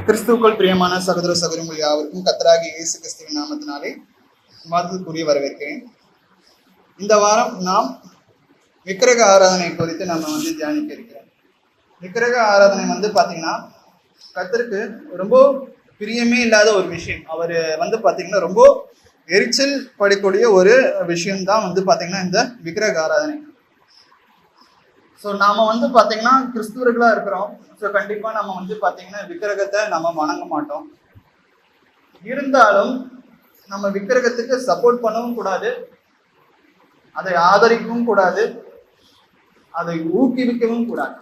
கிறிஸ்துவுக்குள் பிரியமான சகோதர சகோதரிகள் யாவருக்கும் கர்த்தராகிய இயேசு கிறிஸ்துவின் நாமத்தினாலே வாழ்த்துக்குரிய வரவேற்கிறேன். இந்த வாரம் நாம் விக்கிரக ஆராதனை குறித்து நம்ம தியானிக்க இருக்கிறோம். விக்கிரக ஆராதனை பார்த்தீங்கன்னா கர்த்தருக்கு ரொம்ப பிரியமே இல்லாத ஒரு விஷயம். அவர் பார்த்தீங்கன்னா ரொம்ப எரிச்சல் படக்கூடிய ஒரு விஷயம்தான் பார்த்தீங்கன்னா இந்த விக்கிரக ஆராதனை. ஸோ நாம பார்த்தீங்கன்னா கிறிஸ்துவர்களா இருக்கிறோம். ஸோ கண்டிப்பா நம்ம பார்த்தீங்கன்னா விக்கிரகத்தை நம்ம வணங்க மாட்டோம். இருந்தாலும் நம்ம விக்கிரகத்துக்கு சப்போர்ட் பண்ணவும் கூடாது, அதை ஆதரிக்கவும் கூடாது, அதை ஊக்குவிக்கவும் கூடாது.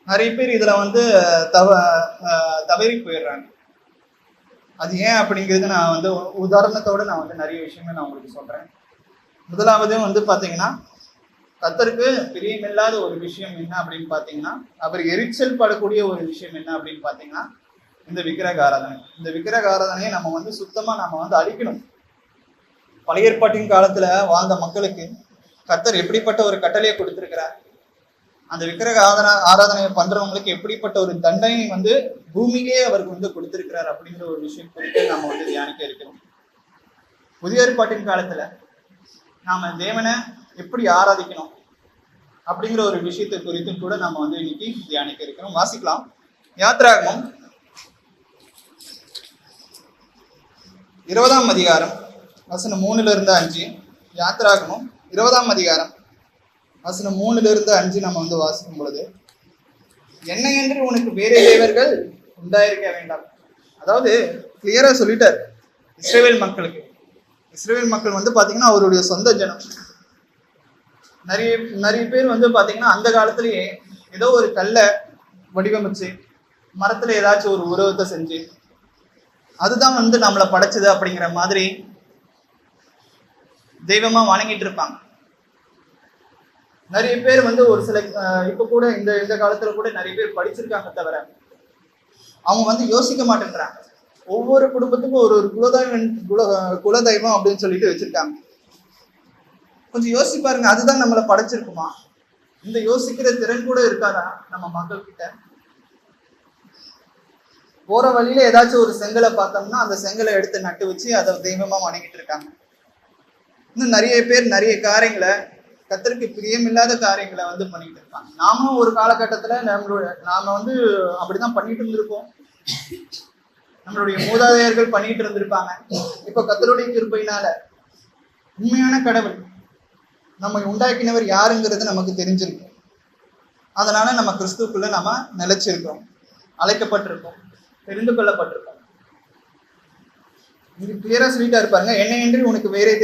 நிறைய பேர் இதுல தவறி போயிடுறாங்க. அது ஏன் அப்படிங்கிறது நான் உதாரணத்தோட நான் நிறைய விஷயங்கள் நான் உங்களுக்கு சொல்றேன். முதலாவது பார்த்தீங்கன்னா கர்த்தருக்கு பிரியமில்லாத ஒரு விஷயம் என்ன அப்படின்னு பார்த்தீங்கன்னா, அவர் எரிச்சல் படக்கூடிய ஒரு விஷயம் என்ன அப்படின்னு பார்த்தீங்கன்னா இந்த விக்கிரக ஆராதனை. இந்த விக்கிரக ஆராதனையை நம்ம சுத்தமா நம்ம அழிக்கணும். பழைய ஏற்பாட்டின் காலத்துல வாழ்ந்த மக்களுக்கு கர்த்தர் எப்படிப்பட்ட ஒரு கட்டளையை கொடுத்திருக்கிறார், அந்த விக்கிரக ஆராதனையை பண்றவங்களுக்கு எப்படிப்பட்ட ஒரு தண்டனை பூமியிலே அவருக்கு கொடுத்திருக்கிறார் அப்படிங்கிற ஒரு விஷயம் குறித்து நம்ம தியானிக்க இருக்கிறோம். புதிய ஏற்பாட்டின் காலத்துல நாம தேவனை எப்படி ஆராதிக்கணும் அப்படிங்கிற ஒரு விஷயத்தை குறித்தும் கூட நம்ம இன்னைக்கு தியானிக்க இருக்கிறோம். வாசிக்கலாம். யாத்ராகமம் 20ஆம் அதிகாரம் வசனம் 3-5. யாத்ராகமம் 20ஆம் அதிகாரம் வசனம் 3-5 நம்ம வாசிக்கும் பொழுது, என்ன என்று உனக்கு வேறு தேவர்கள் உண்டாயிருக்க வேண்டாம். அதாவது கிளியரா சொல்லிட்டார் இஸ்ரவேல் மக்களுக்கு. இஸ்ரவேல் மக்கள் பாத்தீங்கன்னா அவருடைய சொந்த ஜனம். நிறைய பேர் பாத்தீங்கன்னா அந்த காலத்திலேயே ஏதோ ஒரு கல்லை வடிவமைச்சு மரத்துல ஏதாச்சும் ஒரு உருவத்தை செஞ்சு அதுதான் நம்மளை படைச்சது அப்படிங்கிற மாதிரி தெய்வமா வணங்கிட்டு இருப்பாங்க. நிறைய பேர் ஒரு சில இப்ப கூட இந்த காலத்துல கூட நிறைய பேர் படிச்சிருக்காங்க, தவிர அவங்க யோசிக்க மாட்டேன்றாங்க. ஒவ்வொரு குடும்பத்துக்கும் ஒரு குலதெய்வம் அப்படின்னு சொல்லிட்டு வச்சிருக்காங்க. கொஞ்சம் யோசிச்சு பாருங்க, அதுதான் நம்மளை படைச்சிருக்குமா? இந்த யோசிக்கிற திறன் கூட இருக்காதா நம்ம மக்கள் கிட்ட? போற வழியில ஏதாச்சும் ஒரு செங்கலை பார்த்தோம்னா அந்த செங்கலை எடுத்து நட்டு வச்சு அதை தெய்வமா வணங்கிட்டு இருக்காங்க. இன்னும் நிறைய பேர் நிறைய காரியங்களை, கர்த்தருக்கு பிரியமில்லாத காரியங்களை பண்ணிட்டு இருக்காங்க. நாமும் ஒரு காலகட்டத்துல நாம அப்படிதான் பண்ணிட்டு இருந்திருப்போம். நம்மளுடைய மூதாதையர்கள் பண்ணிட்டு இருந்திருப்பாங்க. இப்ப கர்த்தருடைய கிருபையினால உண்மையான கடவுள் நம்ம உண்டாக்கினவர் யாருங்கிறது நமக்கு தெரிஞ்சிருக்கும். அதனால நம்ம கிறிஸ்துக்குள்ள நம்ம நிலைச்சிருக்கோம், அழைக்கப்பட்டிருக்கோம், தெரிந்து கொள்ளப்பட்டிருக்கோம். இங்க கிளியரா சொல்லிட்டா இருப்பாருங்க, என்ன என்று உனக்கு வேறே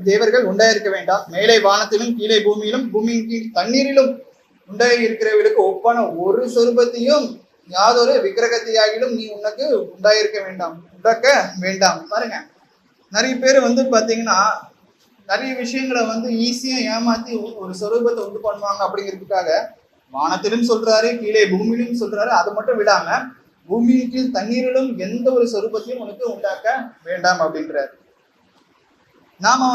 தேவர்கள் உண்டாயிருக்க வேண்டாம். மேலே வானத்திலும் கீழே பூமியிலும் பூமியின் கீழ் தண்ணீரிலும் உண்டாகி இருக்கிறவர்களுக்கு ஒப்பான ஒரு சொரூபத்தையும் யாதொரு விக்கிரகத்தையாகிலும் நீ உனக்கு உண்டாயிருக்க வேண்டாம், உண்டாக்க வேண்டாம். பாருங்க, நிறைய பேர் பாத்தீங்கன்னா நிறைய விஷயங்களை ஈஸியா ஏமாத்தி ஒரு சொரூபத்தை உண்டு பண்ணுவாங்க. அப்படிங்கிறதுக்காக வானத்திலும் சொல்றாரு, கீழே பூமியிலும் சொல்றாரு. அது மட்டும் விடாம பூமியின் கீழ் தண்ணீரிலும் எந்த ஒரு சொரூபத்தையும் உனக்கு உண்டாக்க வேண்டாம் அப்படின்றாரு. நாம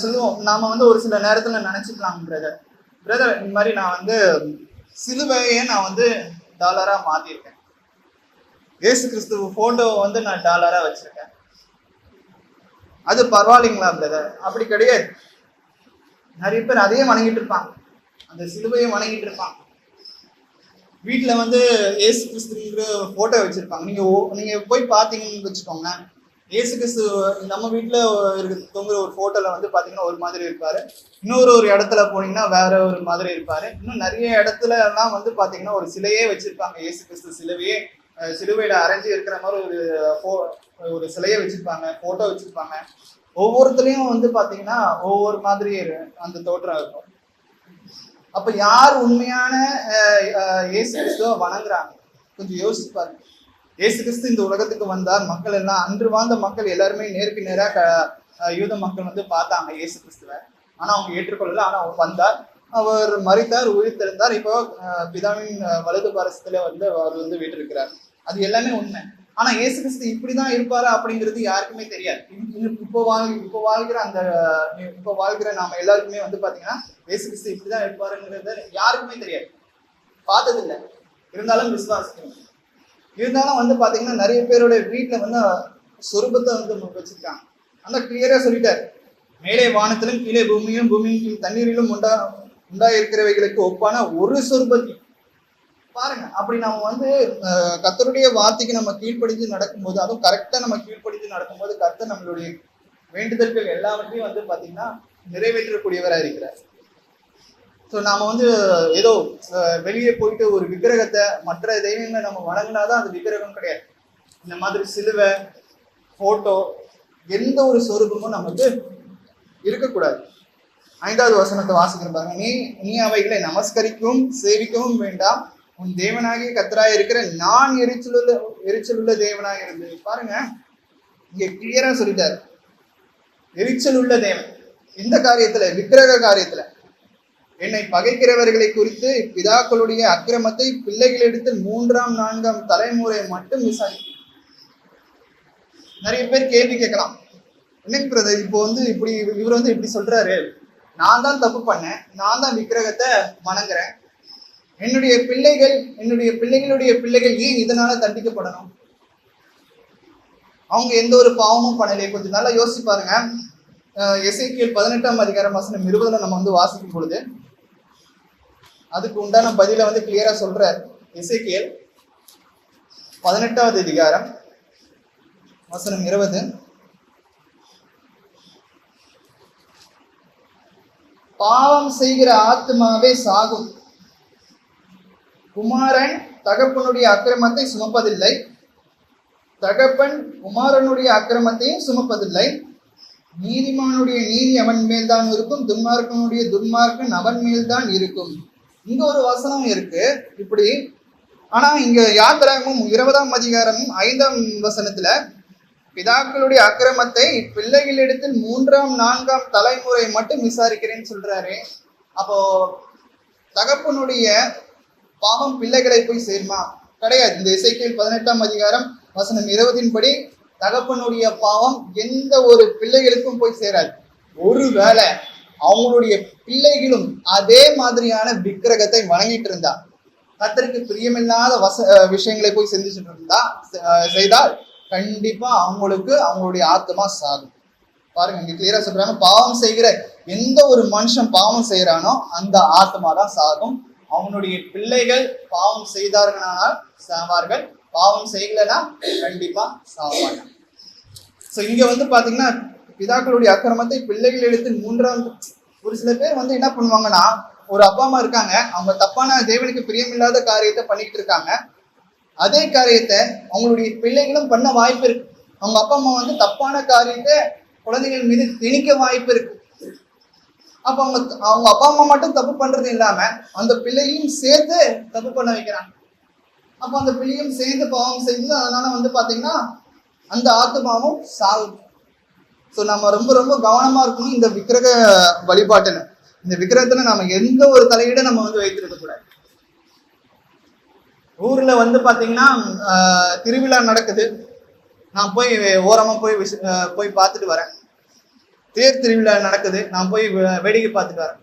சொல்லுவோம், நாம ஒரு சில நேரத்துல நினைச்சுக்கலாம், பிரதர் இந்த மாதிரி நான் சிலுவையே நான் டாலரா மாத்திருக்கேன், இயேசு கிறிஸ்துவ போட்டோ நான் டாலரா வச்சிருக்கேன், அது பரவாயில்லைங்களா பிரதர்? அப்படி கிடையாது. நிறைய பேர் அதையே வணங்கிட்டு இருப்பாங்க, அந்த சிலுவையை வணங்கிட்டு இருப்பாங்க. வீட்டுல இயேசு கிறிஸ்துங்கிற போட்டோ வச்சிருப்பாங்க. நீங்க போய் பாத்தீங்கன்னு வச்சுக்கோங்க, இயேசு கிறிஸ்து நம்ம வீட்டுல தொங்குற ஒரு போட்டோல பாத்தீங்கன்னா ஒரு மாதிரி இருப்பாரு, இன்னொரு இடத்துல போனீங்கன்னா வேற ஒரு மாதிரி இருப்பாரு. இன்னும் நிறைய இடத்துல எல்லாம் பாத்தீங்கன்னா ஒரு சிலையே வச்சிருப்பாங்க. இயேசு கிறிஸ்து சிலுவையில அரைஞ்சு இருக்கிற மாதிரி ஒரு சிலையை வச்சிருப்பாங்க, போட்டோ வச்சிருப்பாங்க. ஒவ்வொருத்தரையும் பாத்தீங்கன்னா ஒவ்வொரு மாதிரி அந்த தோற்றம் இருக்கும். அப்ப யார் உண்மையான இயேசு கிறிஸ்துவ வணங்குறாங்க? கொஞ்சம் யோசிச்சு பாருங்க. இயேசு கிறிஸ்து இந்த உலகத்துக்கு வந்தார். மக்கள் எல்லாம், அன்று வாழ்ந்த மக்கள் எல்லாருமே நேருக்கு நேராக யூத மக்கள் பார்த்தாங்க இயேசு கிறிஸ்துவ. ஆனா அவங்க ஏற்றுக்கொள்ளல. ஆனா அவர் வந்தார், அவர் மரித்தார், உயிர்த்தெழுந்தார். இப்போ பிதாவின் வலது பாரசத்துல அவர் வீட்டிருக்கிறார். அது எல்லாமே உண்மை. ஆனா இயேசு கிறிஸ்து இப்படிதான் இருப்பாரா அப்படிங்கிறது யாருக்குமே தெரியாது. இப்போ வாழ்கிற நாம எல்லாருக்குமே பாத்தீங்கன்னா இயேசு கிறிஸ்து இப்படிதான் இருப்பாருங்கிறது யாருக்குமே தெரியாது, பார்த்தது இல்லை. இருந்தாலும் விசுவாசிக்கணும். இருந்தாலும் வந்து பாத்தீங்கன்னா நிறைய பேரோட வீட்டுல வந்து சொரூபத்தை வந்து வச்சிருக்காங்க. ஆனா கிளியரா சொல்லிட்டாரு, மேலே வானத்திலும் கீழே பூமியிலும் பூமியின் கீழ் தண்ணீரிலும் உண்டா இருக்கிறவைகளுக்கு ஒப்பான ஒரு சொரூபத்தையும். பாருங்க, அப்படி நம்ம வந்து கர்த்தருடைய வார்த்தைக்கு நம்ம கீழ்ப்படிஞ்சு நடக்கும்போது, அதுவும் கரெக்டா நம்ம கீழ்ப்படிஞ்சு நடக்கும்போது கர்த்தர் நம்மளுடைய வேண்டுதல்கள் எல்லாவற்றையும் வந்து பாத்தீங்கன்னா நிறைவேற்றக்கூடியவரா இருக்கிறார். ஸோ நாம வந்து ஏதோ வெளியே போயிட்டு ஒரு விக்கிரகத்தை மற்ற தெய்வங்களை நம்ம வணங்கினாதான் அது விக்கிரகம் கிடையாது. இந்த மாதிரி சிலுவை, போட்டோ, எந்த ஒரு சொரூபமும் நமக்கு இருக்கக்கூடாது. 5வது வசனத்தை வாசிக்கிற பாருங்க, நீ அவைகளை நமஸ்கரிக்கவும் சேவிக்கவும் வேண்டாம், உன் தேவனாகிய கர்த்தராய் இருக்கிற நான் எரிச்சலுள்ள தேவனாக இருந்து. பாருங்க, இங்க கிளியரா சொல்லிட்டாரு, எரிச்சலுள்ள தேவன். இந்த காரியத்துல, விக்கிரக காரியத்துல, என்னை பகைக்கிறவர்களை குறித்து பிதாக்களுடைய அக்கிரமத்தை பிள்ளைகளிடத்தில் 3ஆம் 4ஆம் தலைமுறை மட்டும் விசாரிக்கும். நிறைய பேர் கேள்வி கேட்கலாம், என்னங்க பிரதர் இப்போ வந்து இப்படி இவர் வந்து இப்படி சொல்றாரு, நான் தான் தப்பு பண்ணேன், நான் தான் விக்கிரகத்தை வணங்குறேன், என்னுடைய பிள்ளைகளுடைய பிள்ளைகள் ஏன் இதனால தண்டிக்கப்படணும்? அவங்க எந்த ஒரு பாவமும் பண்ணலையே. கொஞ்சம் நல்லா யோசிச்சு பாருங்க. எசேக்கியேல் 18ஆம் அதிகாரம் வசனம் 20 நம்ம வந்து வாசிக்கும் பொழுது அதுக்கு உண்டான பதில வந்து கிளியரா சொல்றார். எசேக்கியேல் 18வது அதிகாரம் வசனம் 20, பாவம் செய்கிற ஆத்மாவே சாகும், குமாரன் தகப்பனுடைய அக்கிரமத்தை சுமப்பதில்லை, தகப்பன் குமாரனுடைய அக்கிரமத்தையும் சுமப்பதில்லை, நீதிமானுடைய நீதி அவன் மேல்தான் இருக்கும், துன்மார்க்கனுடைய துன்மார்க்கன் அவன் மேல்தான் இருக்கும். இங்க ஒரு வசனம் இருக்கு இப்படி. ஆனா இங்க யாத்திராகமும் 20ஆம் அதிகாரம் 5ஆம் வசனத்துல பிதாக்களுடைய அக்கிரமத்தை பிள்ளைகளிடத்தில் 3ஆம் 4ஆம் தலைமுறை மட்டும் விசாரிக்கிறேன்னு சொல்றாரு. அப்போ தகப்பனுடைய பாவம் பிள்ளைகளை போய் சேருமா? கிடையாது. இந்த எசேக்கியேல் 18ஆம் அதிகாரம் வசனம் 20 படி தகப்பனுடைய பாவம் எந்த ஒரு பிள்ளைகளுக்கும் போய் சேராது. ஒருவேளை அவங்களுடைய பிள்ளைகளும் அதே மாதிரியான விக்கிரகத்தை வணங்கிட்டு இருந்தா, கர்த்தருக்கு பிரியமில்லாத விஷயங்களை போய் செஞ்சுட்டு செய்தால் கண்டிப்பா அவங்களுடைய ஆத்மா சாகும். பாருங்க, இங்க கிளியரா சொல்றாங்க, பாவம் செய்கிற எந்த ஒரு மனுஷன் பாவம் செய்யறானோ அந்த ஆத்மா தான் சாகும். அவனுடைய பிள்ளைகள் பாவம் செய்தார்களானால் சாவார்கள், பாவம் செய்யலன்னா கண்டிப்பா சாவாங்க. ஸோ இங்க வந்து பாத்தீங்கன்னா பிதாக்களுடைய அக்கிரமத்தை பிள்ளைகள் எடுத்து 3ஆம். ஒரு சில பேர் வந்து என்ன பண்ணுவாங்கன்னா, ஒரு அப்பா அம்மா இருக்காங்க, அவங்க தப்பான தேவனுக்கு பிரியமில்லாத காரியத்தை பண்ணிக்கிட்டு இருக்காங்க. அதே காரியத்தை அவங்களுடைய பிள்ளைகளும் பண்ண வாய்ப்பு இருக்கு. அவங்க அப்பா அம்மா வந்து தப்பான காரியத்தை குழந்தைகள் மீது திணிக்க வாய்ப்பு இருக்கு. அப்ப அவங்க அப்பா அம்மா மட்டும் தப்பு பண்றது இல்லாம அந்த பிள்ளையும் சேர்த்து தப்பு பண்ண வைக்கிறாங்க. அப்ப அந்த பிள்ளையும் சேர்ந்து பாவம் செய்து அதனால வந்து பாத்தீங்கன்னா அந்த ஆத்மாவும் சாகும். ஸோ நம்ம ரொம்ப ரொம்ப கவனமா இருக்கணும் இந்த விக்கிரக வழிபாட்டுல. இந்த விக்கிரகத்துல நம்ம எந்த ஒரு தலையீட நம்ம வந்து வைத்திருக்க கூடாது. ஊர்ல வந்து பாத்தீங்கன்னா திருவிழா நடக்குது, நான் போய் ஓரமா போய் பார்த்துட்டு வரேன். தேர் திருவிழா நடக்குது, நான் போய் வேடிக்கை பார்த்துட்டு வரேன்.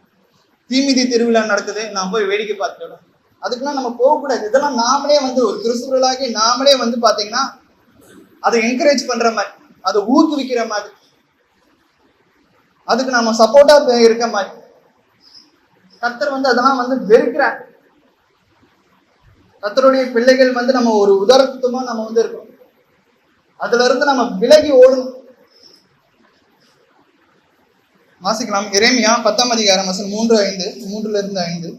தீமிதி திருவிழா நடக்குது, நான் போய் வேடிக்கை பார்த்துட்டு வரேன். அதுக்கெல்லாம் நம்ம போகக்கூடாது. இதெல்லாம் நாமளே வந்து ஒரு கிறிஸ்துவர்களாகி நாமளே வந்து பாத்தீங்கன்னா அதை என்கரேஜ் பண்ற மாதிரி, அதை ஊக்குவிக்கிற மாதிரி, அதுக்கு நம்ம சப்போர்ட்டா இருக்க மாதிரி. கர்த்தர் வந்து அதெல்லாம் வந்து வெறுக்கிறார். கர்த்தருடைய பிள்ளைகள் வந்து நம்ம ஒரு உதாரணத்துவமா நம்ம வந்து இருக்கோம். அதுல இருந்து நம்ம விலகி ஓடணும். வாசிக்கலாம். எரேமியா 10ஆம் அதிகாரம் வசனம் 3-5.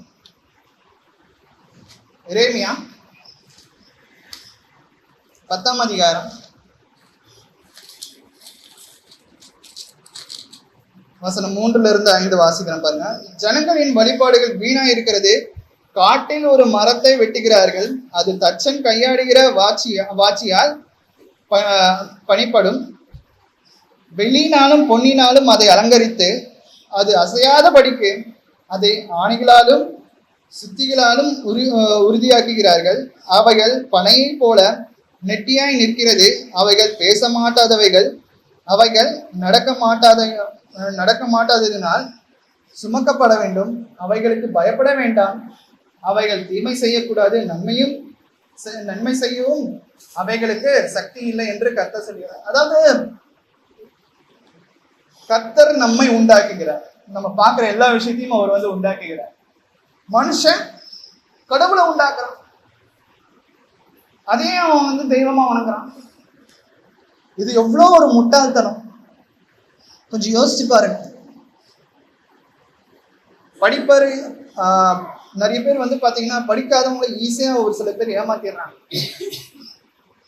எரேமியா 10ஆம் அதிகாரம் வசனம் 3-5 வாசிக்கிறேன் பாருங்க. ஜனங்களின் வழிபாடுகள் வீணா இருக்கிறது, காட்டில் ஒரு மரத்தை வெட்டுகிறார்கள், அது தச்சன் கையாடுகிற வாட்சியால் பணிப்படும், வெள்ளினாலும் பொன்னினாலும் அதை அலங்கரித்து அது அசையாதபடிக்கு அதை ஆணிகளாலும் சுத்திகளாலும் உறுதியாக்குகிறார்கள். அவைகள் பனையை போல நெட்டியாய் நிற்கிறது, அவைகள் பேச மாட்டாதவைகள், அவைகள் நடக்க மாட்டாததினால் சுமக்கப்பட வேண்டும், அவைகளுக்கு பயப்பட வேண்டாம், அவைகள் தீமை செய்யக்கூடாது, நன்மையும் நன்மை செய்யவும் அவைகளுக்கு சக்தி இல்லை என்று கர்த்தர் சொல்கிறார். அதாவது கர்த்தர் நம்மை உண்டாக்குகிறார். நம்ம பார்க்கிற எல்லா விஷயத்தையும் அவர் வந்து உண்டாக்குகிறார். மனுஷன் கடவுளை உண்டாக்குறான், அதையும் அவன் வந்து தெய்வமா வணங்குறான். இது எவ்வளவு ஒரு முட்டாள்தனம், கொஞ்சம் யோசிச்சு பாருங்க. படிப்பாரு நிறைய பேர் வந்து பாத்தீங்கன்னா படிக்காதவங்களை ஈஸியா ஒரு சில பேர் ஏமாத்திடுறாங்க.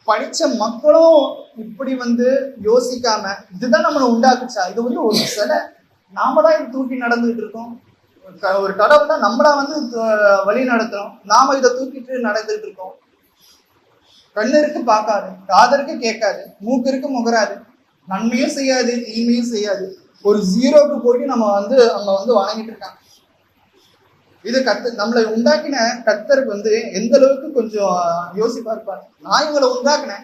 படிச்ச மக்களும் இப்படி வந்து யோசிக்காம இதுதான் நம்மளை உண்டாக்குச்சா, இது வந்து ஒரு சிலை, நாம தான் இது தூக்கி நடந்துகிட்டு இருக்கோம், ஒரு கடவுள் தான் நம்மளா வந்து வழி நடத்துறோம், நாம இதை தூக்கிட்டு நடந்துகிட்டு இருக்கோம். கண்ணு இருக்கு பார்க்காது, காதருக்கு கேட்காது, மூக்கு இருக்கு முகராது, நன்மையும் செய்யாது தீமையும் செய்யாது, ஒரு ஜீரோக்கு போயிட்டு நம்ம வந்து அங்க வந்து வணங்கிட்டு இருக்காங்க. இது நம்மளை உண்டாக்கின கர்த்தருக்கு வந்து எந்த அளவுக்கு கொஞ்சம் யோசிப்பா இருப்பாரு. நான் இவங்களை உண்டாக்குனேன்,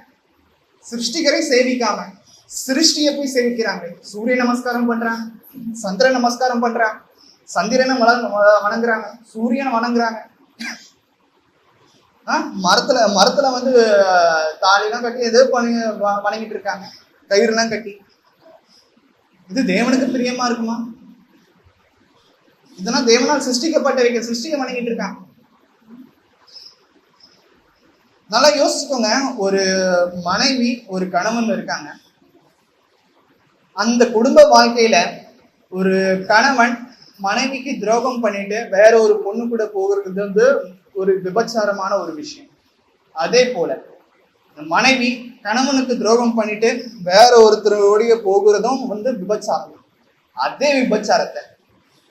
சிருஷ்டிகரை சேவிக்காம சிருஷ்டியை போய் சேவிக்கிறாங்க. சூரிய நமஸ்காரம் பண்றாங்க, சந்திர நமஸ்காரம் பண்றாங்க, சந்திரனை வணங்குறாங்க, சூரியனை வணங்குறாங்க. மரத்துல வந்து தாலிலாம் கட்டி ஏதோ வணங்கிட்டு இருக்காங்க, கயிறுலாம் கட்டி. இது தேவனுக்கு பிரியமா இருக்குமா? இதெல்லாம் தேவனால் சிருஷ்டிக்கப்பட்ட சிருஷ்டியை வணங்கிட்டு இருக்காங்க. நல்லா யோசிச்சுக்கோங்க. ஒரு மனைவி ஒரு கணவன் இருக்காங்க, அந்த குடும்ப வாழ்க்கையில ஒரு கணவன் மனைவிக்கு துரோகம் பண்ணிட்டு வேற ஒரு பொண்ணு கூட போகிறது வந்து ஒரு விபச்சாரமான ஒரு விஷயம். அதே போல மனைவி கணவனுக்கு துரோகம் பண்ணிட்டு வேற ஒருத்தரோடைய போகிறதும் வந்து விபச்சாரம். அதே விபச்சாரத்தை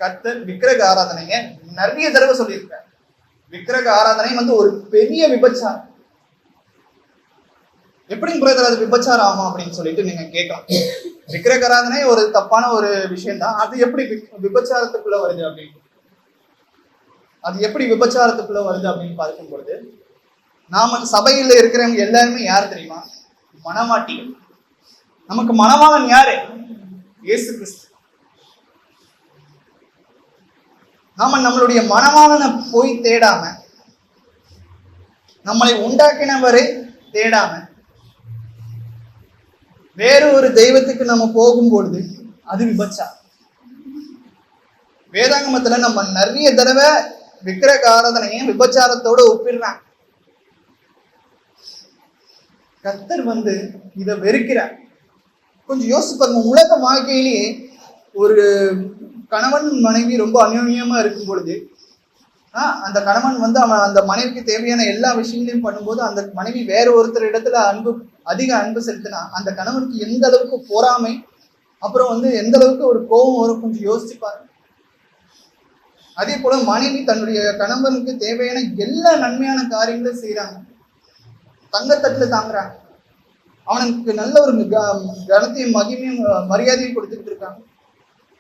கர்த்தர் விக்கிரக ஆராதனைங்க நிறைய தடவை சொல்லியிருக்காரு. விக்கிரக ஆராதனை வந்து ஒரு பெரிய விபச்சாரம். எப்படி பிரதர் அது விபச்சாரம் ஆகும் அப்படின்னு சொல்லிட்டு நீங்க கேட்கலாம். விக்கிரக ஆராதனை ஒரு தப்பான ஒரு விஷயம் தான். அது எப்படி விபச்சாரத்துக்குள்ள வருது அப்படின்னு பார்க்கும் பொழுது, நாம சபையில இருக்கிறவங்க எல்லாருமே யார் தெரியுமா? மணவாட்டிகள். நமக்கு மணவாளன் யாரு? இயேசு கிறிஸ்து. நாம நம்மளுடைய மணவாளனை போய் தேடாம, நம்மளை உண்டாக்கினவரை தேடாம வேற ஒரு தெய்வத்துக்கு நம்ம போகும்பொழுது அது விபச்சாரம். வேதாங்கமத்துல நம்ம நிறைய தடவை விக்கிரக ஆராதனையை விபச்சாரத்தோட ஒப்பிடுறாங்க. கர்த்தர் வந்து இதை வெறுக்கிறார். கொஞ்சம் யோசிப்பாங்க. உலக வாழ்க்கையிலேயே ஒரு கணவன் மனைவி ரொம்ப அந்யோன்யமா இருக்கும் பொழுது அந்த கணவன் வந்து அவன் அந்த மனைவிக்கு தேவையான எல்லா விஷயங்களையும் பண்ணும்போது அந்த மனைவி வேற ஒருத்தர் இடத்துல அதிக அன்பு செலுத்தினா அந்த கணவனுக்கு எந்த அளவுக்கு பொறாமை, அப்புறம் வந்து எந்த அளவுக்கு ஒரு கோபம் வரும், கொஞ்சம் யோசிப்பாரு. அதே போல மனைவி தன்னுடைய கணவனுக்கு தேவையான எல்லா நன்மையான காரியங்களும் செய்யறாங்க, தங்கத்தட்டுல தாங்குறாங்க, அவனுக்கு நல்ல ஒரு கனத்தையும் மகிமையும் மரியாதையும் கொடுத்துக்கிட்டு இருக்காங்க.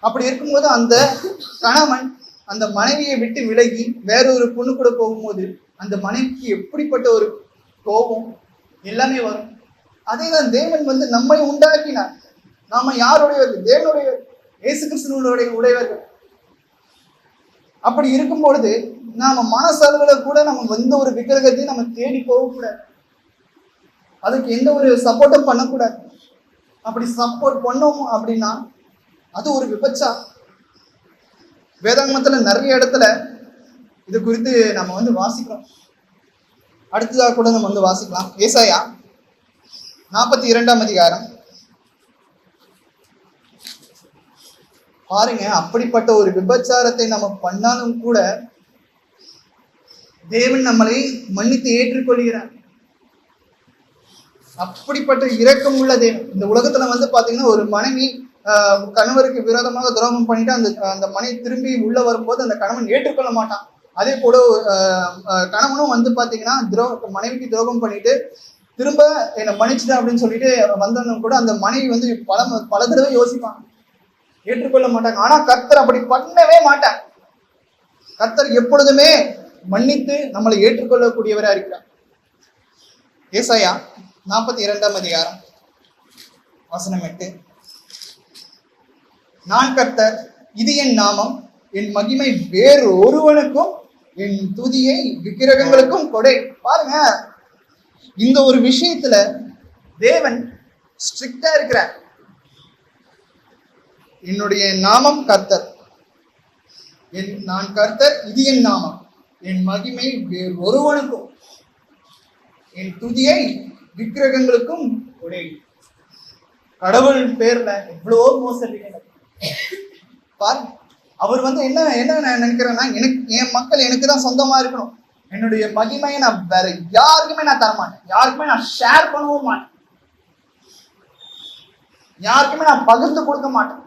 அப்படி இருக்கும்போது அந்த கணவன் அந்த மனைவியை விட்டு விலகி வேற ஒரு பொண்ணு கூட போகும்போது அந்த மனைவிக்கு எப்படிப்பட்ட ஒரு கோபம் எல்லாமே வரும். அதே தான் தேவன் வந்து நம்மை உண்டாக்கினார். நாம யாருடையவர்கள்? தேவனுடைய, இயேசு கிறிஸ்துவனுடைய உடையவர்கள். அப்படி இருக்கும் பொழுது நாம மனசளவுல கூட நம்ம எந்த ஒரு விக்கிரகத்தையும் நம்ம தேடி போகக்கூடாது, அதுக்கு எந்த ஒரு சப்போர்ட்டும் பண்ணக்கூடாது. அப்படி சப்போர்ட் பண்ணோம் அப்படின்னா அது ஒரு விபச்சாரம். வேதாங்கமத்துல நிறைய இடத்துல இது குறித்து நம்ம வந்து வாசிக்கிறோம். அடுத்ததாக கூட நம்ம வந்து வாசிக்கலாம். ஏசாயா 42 அதிகாரம் பாருங்க. அப்படிப்பட்ட ஒரு விபச்சாரத்தை நம்ம பண்ணாலும் கூட தேவன் நம்மளை மன்னித்து ஏற்றுக்கொள்கிறார். அப்படிப்பட்ட இரக்கம் உள்ள தேவன். இந்த உலகத்துல வந்து பாத்தீங்கன்னா ஒரு மனைவி கணவருக்கு விரோதமாக துரோகம் பண்ணிட்டு அந்த மனைவி திரும்பி உள்ள வரும்போது அந்த கணவன் ஏற்றுக்கொள்ள மாட்டான். அதே போல கணவனும் வந்து பாத்தீங்கன்னா மனைவிக்கு துரோகம் பண்ணிட்டு திரும்ப என்னை மன்னிச்சுட்டேன் அப்படின்னு சொல்லிட்டு வந்தவனும் கூட அந்த மனைவி வந்து பல தடவை யோசிப்பாங்க, ஏற்றுக்கொள்ள மாட்டாங்க. ஆனா கர்த்தர் அப்படி பண்ணவே மாட்டார். கர்த்தர் எப்பொழுதுமே மன்னித்து நம்மளை ஏற்றுக்கொள்ளக்கூடியவரா இருக்கிறார். ஏசாயா 42 அதிகாரம் வசனம் 8. நான் கர்த்தர், இது என் நாமம், என் மகிமை வேறு ஒருவனுக்கும், என் துதியை விக்கிரகங்களுக்கும் கொடை. பாருங்க, இந்த ஒரு விஷயத்துல தேவன் ஸ்ட்ரிக்டா இருக்கிறார். என்னுடைய நாமம் கர்த்தர், நான் கர்த்தர், இது என் நாமம், என் மகிமை வேறு ஒருவனுக்கும், என் துதியை விக்கிரகங்களுக்கும் உடை. கடவுள் பேர்ல எவ்வளவோ மோசடி பாருங்க. அவர் என்ன என்ன நினைக்கிறேன்னா, எனக்கு என் மக்கள் எனக்கு தான் சொந்தமா இருக்கணும், என்னுடைய மகிமையை நான் வேற யாருக்குமே நான் தரமாட்டேன், யாருக்குமே நான் ஷேர் பண்ணவும் மாட்டேன், யாருக்குமே நான் பகிர்ந்து கொடுக்க மாட்டேன்.